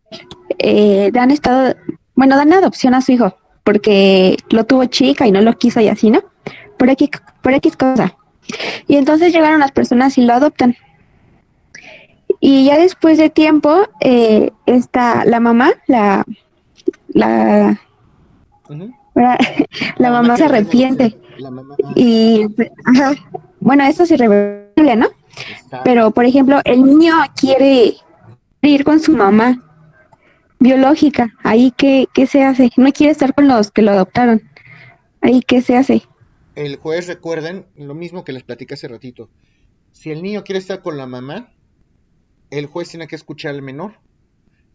dan adopción a su hijo porque lo tuvo chica y no lo quiso y así, ¿no? Por X cosa. Y entonces llegaron las personas y lo adoptan. Y ya después de tiempo, la mamá, la mamá se arrepiente. Y, bueno, eso es irreversible, ¿no? Pero, por ejemplo, el niño quiere ir con su mamá biológica. Ahí, ¿qué se hace? No quiere estar con los que lo adoptaron. Ahí, ¿qué se hace?
El juez, recuerden, lo mismo que les platicé hace ratito. Si el niño quiere estar con la mamá, el juez tiene que escuchar al menor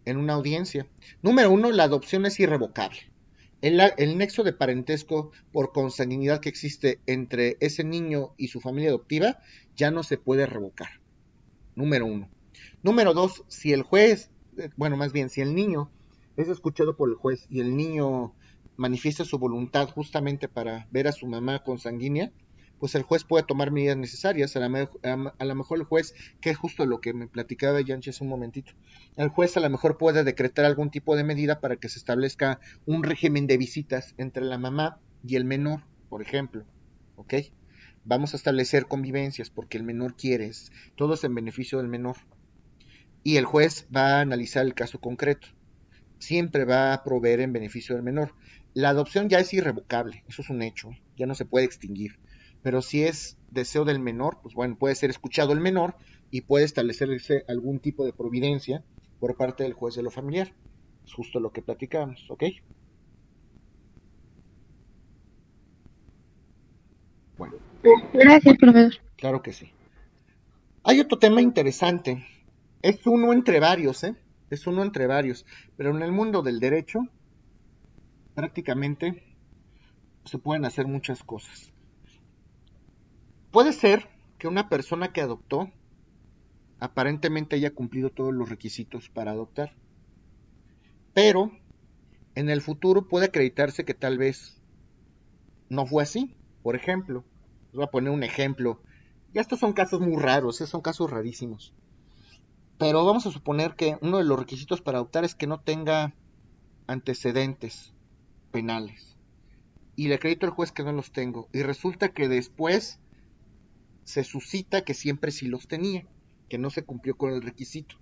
en una audiencia. Número 1, la adopción es irrevocable. El nexo de parentesco por consanguinidad que existe entre ese niño y su familia adoptiva ya no se puede revocar. Número 1. Número 2, si el juez, si el niño es escuchado por el juez y el niño manifiesta su voluntad justamente para ver a su mamá consanguínea, pues el juez puede tomar medidas necesarias. A lo mejor el juez, que es justo lo que me platicaba Yanchi hace un momentito, el juez a lo mejor puede decretar algún tipo de medida para que se establezca un régimen de visitas entre la mamá y el menor, por ejemplo, ¿ok? Vamos a establecer convivencias porque el menor quiere, todo es en beneficio del menor. Y el juez va a analizar el caso concreto. Siempre va a proveer en beneficio del menor. La adopción ya es irrevocable, eso es un hecho, ya no se puede extinguir. Pero si es deseo del menor, pues bueno, puede ser escuchado el menor y puede establecerse algún tipo de providencia por parte del juez de lo familiar. Es justo lo que platicábamos, ¿ok? Bueno.
Gracias, profesor.
Claro que sí. Hay otro tema interesante. Es uno entre varios, Es uno entre varios. Pero en el mundo del derecho, prácticamente se pueden hacer muchas cosas. Puede ser que una persona que adoptó aparentemente haya cumplido todos los requisitos para adoptar, pero en el futuro puede acreditarse que tal vez no fue así. Por ejemplo, voy a poner un ejemplo. Ya estos son casos muy raros, son casos rarísimos. Pero vamos a suponer que uno de los requisitos para adoptar es que no tenga antecedentes penales. Y le acredito al juez que no los tengo. Y resulta que después se suscita que siempre sí los tenía, que no se cumplió con el requisito,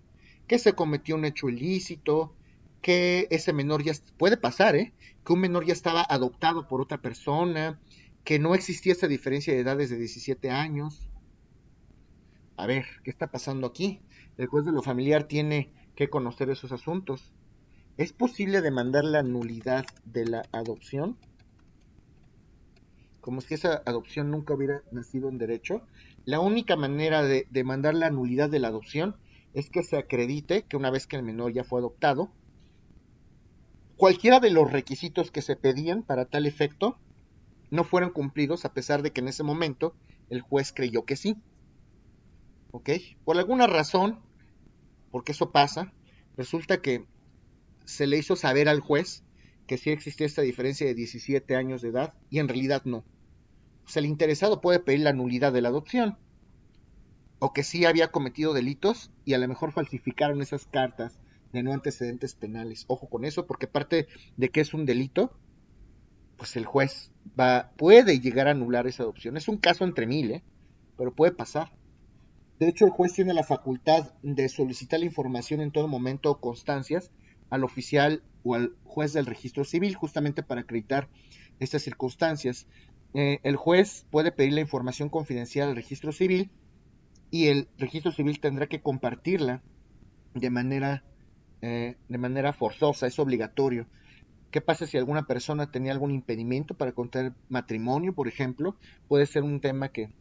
que se cometió un hecho ilícito, que ese menor ya puede pasar, que un menor ya estaba adoptado por otra persona, que no existía esa diferencia de edades de 17 años. A ver, ¿qué está pasando aquí? El juez de lo familiar tiene que conocer esos asuntos. ¿Es posible demandar la nulidad de la adopción? Como si esa adopción nunca hubiera nacido en derecho. La única manera de demandar la nulidad de la adopción es que se acredite que una vez que el menor ya fue adoptado, cualquiera de los requisitos que se pedían para tal efecto no fueron cumplidos, a pesar de que en ese momento el juez creyó que sí. ¿Ok? Por alguna razón, porque eso pasa, resulta que se le hizo saber al juez que sí existía esta diferencia de 17 años de edad y en realidad no. O sea, el interesado puede pedir la nulidad de la adopción, o que sí había cometido delitos y a lo mejor falsificaron esas cartas de no antecedentes penales. Ojo con eso, porque aparte de que es un delito, pues el juez puede llegar a anular esa adopción. Es un caso entre mil, pero puede pasar. De hecho, el juez tiene la facultad de solicitar la información en todo momento o constancias al oficial o al juez del registro civil, justamente para acreditar estas circunstancias. El juez puede pedir la información confidencial al registro civil y el registro civil tendrá que compartirla de manera forzosa, es obligatorio. ¿Qué pasa si alguna persona tenía algún impedimento para contraer matrimonio, por ejemplo? Puede ser un tema que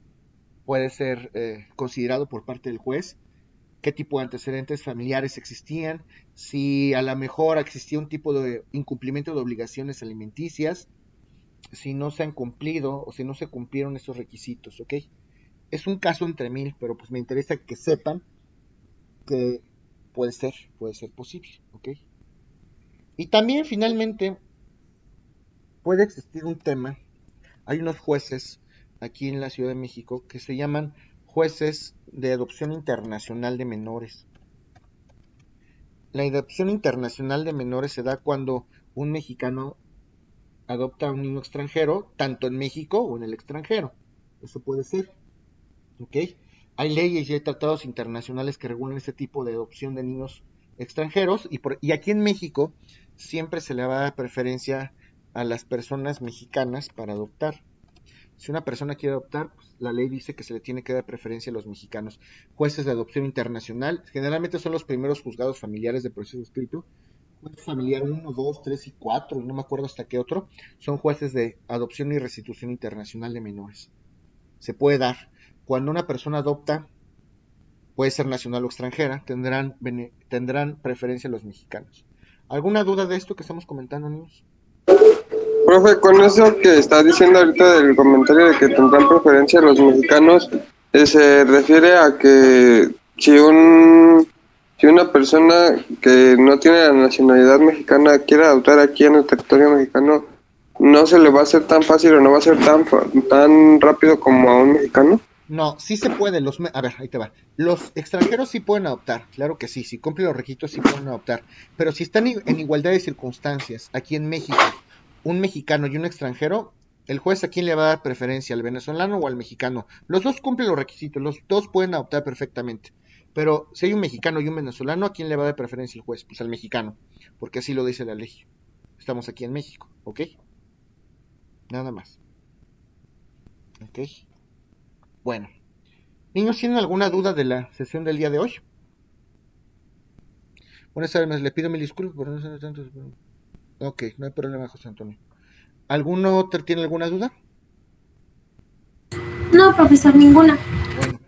puede ser considerado por parte del juez. ¿Qué tipo de antecedentes familiares existían? Si a lo mejor existía un tipo de incumplimiento de obligaciones alimenticias, si no se han cumplido o si no se cumplieron esos requisitos, ¿ok? Es un caso entre mil, pero pues me interesa que sepan que puede ser posible, ¿ok? Y también finalmente puede existir un tema. Hay unos jueces aquí en la Ciudad de México que se llaman jueces de adopción internacional de menores. La adopción internacional de menores se da cuando un mexicano adopta a un niño extranjero, tanto en México o en el extranjero. Eso puede ser, ¿ok? Hay leyes y hay tratados internacionales que regulan este tipo de adopción de niños extranjeros y aquí en México siempre se le va a dar preferencia a las personas mexicanas para adoptar. Si una persona quiere adoptar, pues, la ley dice que se le tiene que dar preferencia a los mexicanos. Jueces de adopción internacional, generalmente son los primeros juzgados familiares de proceso escrito. Juez familiar 1, 2, 3 y 4, no me acuerdo hasta qué otro, son jueces de adopción y restitución internacional de menores. Se puede dar. Cuando una persona adopta, puede ser nacional o extranjera, tendrán preferencia los mexicanos. ¿Alguna duda de esto que estamos comentando, niños?
Profe, con eso que está diciendo ahorita del comentario de que tendrán preferencia los mexicanos, se refiere a que si una persona que no tiene la nacionalidad mexicana quiere adoptar aquí en el territorio mexicano, ¿no se le va a hacer tan fácil o no va a ser tan rápido como a un mexicano?
No, sí se puede. A ver, ahí te va. Los extranjeros sí pueden adoptar, claro que sí. Si cumplen los requisitos sí pueden adoptar. Pero si están en igualdad de circunstancias aquí en México, un mexicano y un extranjero, el juez a quién le va a dar preferencia, al venezolano o al mexicano. Los dos cumplen los requisitos, los dos pueden adoptar perfectamente. Pero si hay un mexicano y un venezolano, ¿a quién le va a dar preferencia el juez? Pues al mexicano, porque así lo dice la ley. Estamos aquí en México, ¿ok? Nada más. ¿Ok? Bueno. Niños, ¿tienen alguna duda de la sesión del día de hoy? Buenas tardes, le pido mil disculpas por no ser tantos. Ok, no hay problema, José Antonio. ¿Alguno otro tiene alguna duda?
No, profesor, ninguna.
Bueno,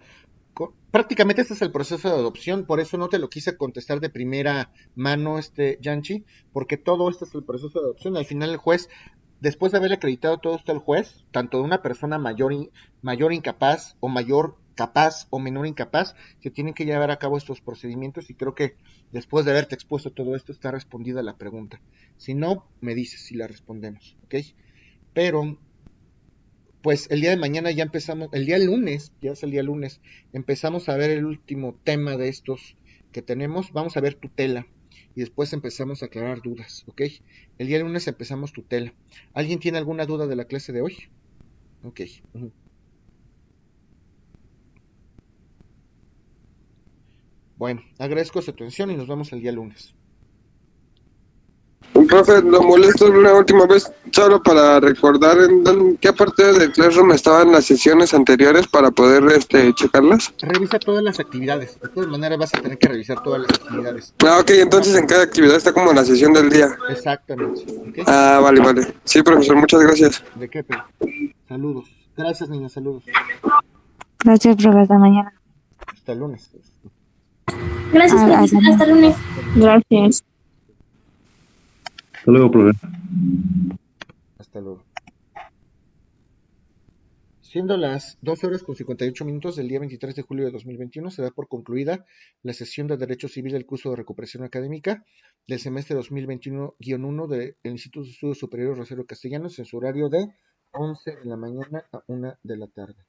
prácticamente este es el proceso de adopción, por eso no te lo quise contestar de primera mano, Yanchi, porque todo esto es el proceso de adopción. Al final el juez, después de haber acreditado todo esto al juez, tanto de una persona mayor incapaz o mayor capaz o menor incapaz, se tienen que llevar a cabo estos procedimientos y creo que después de haberte expuesto todo esto está respondida la pregunta. Si no, me dices si la respondemos, ¿ok? Pero pues el día de mañana ya empezamos, el día lunes, ya es el día lunes, empezamos a ver el último tema de estos que tenemos, vamos a ver tutela y después empezamos a aclarar dudas, ¿ok? El día lunes empezamos tutela. ¿Alguien tiene alguna duda de la clase de hoy? Ok. Bueno, agradezco su atención y nos vemos el día lunes.
Profe, lo molesto una última vez solo para recordar en qué parte del Classroom estaban las sesiones anteriores para poder checarlas.
Revisa todas las actividades. De todas maneras vas a tener que revisar todas las actividades.
Ah, ok, entonces en cada actividad está como la sesión del día.
Exactamente. ¿Okay?
Ah, vale, vale. Sí, profesor, muchas gracias.
¿De qué, Pedro? Saludos. Gracias, niños, saludos.
Gracias, profe, hasta mañana.
Hasta el lunes.
Gracias, profesor. Hasta el lunes.
Gracias.
Hasta luego, profe.
Hasta luego. Siendo las 12 horas con 58 minutos del día 23 de julio de 2021, se da por concluida la sesión de Derecho Civil del curso de recuperación académica del semestre 2021-1 del Instituto de Estudios Superiores Rosario Castellanos en su horario de 11 de la mañana a 1 de la tarde.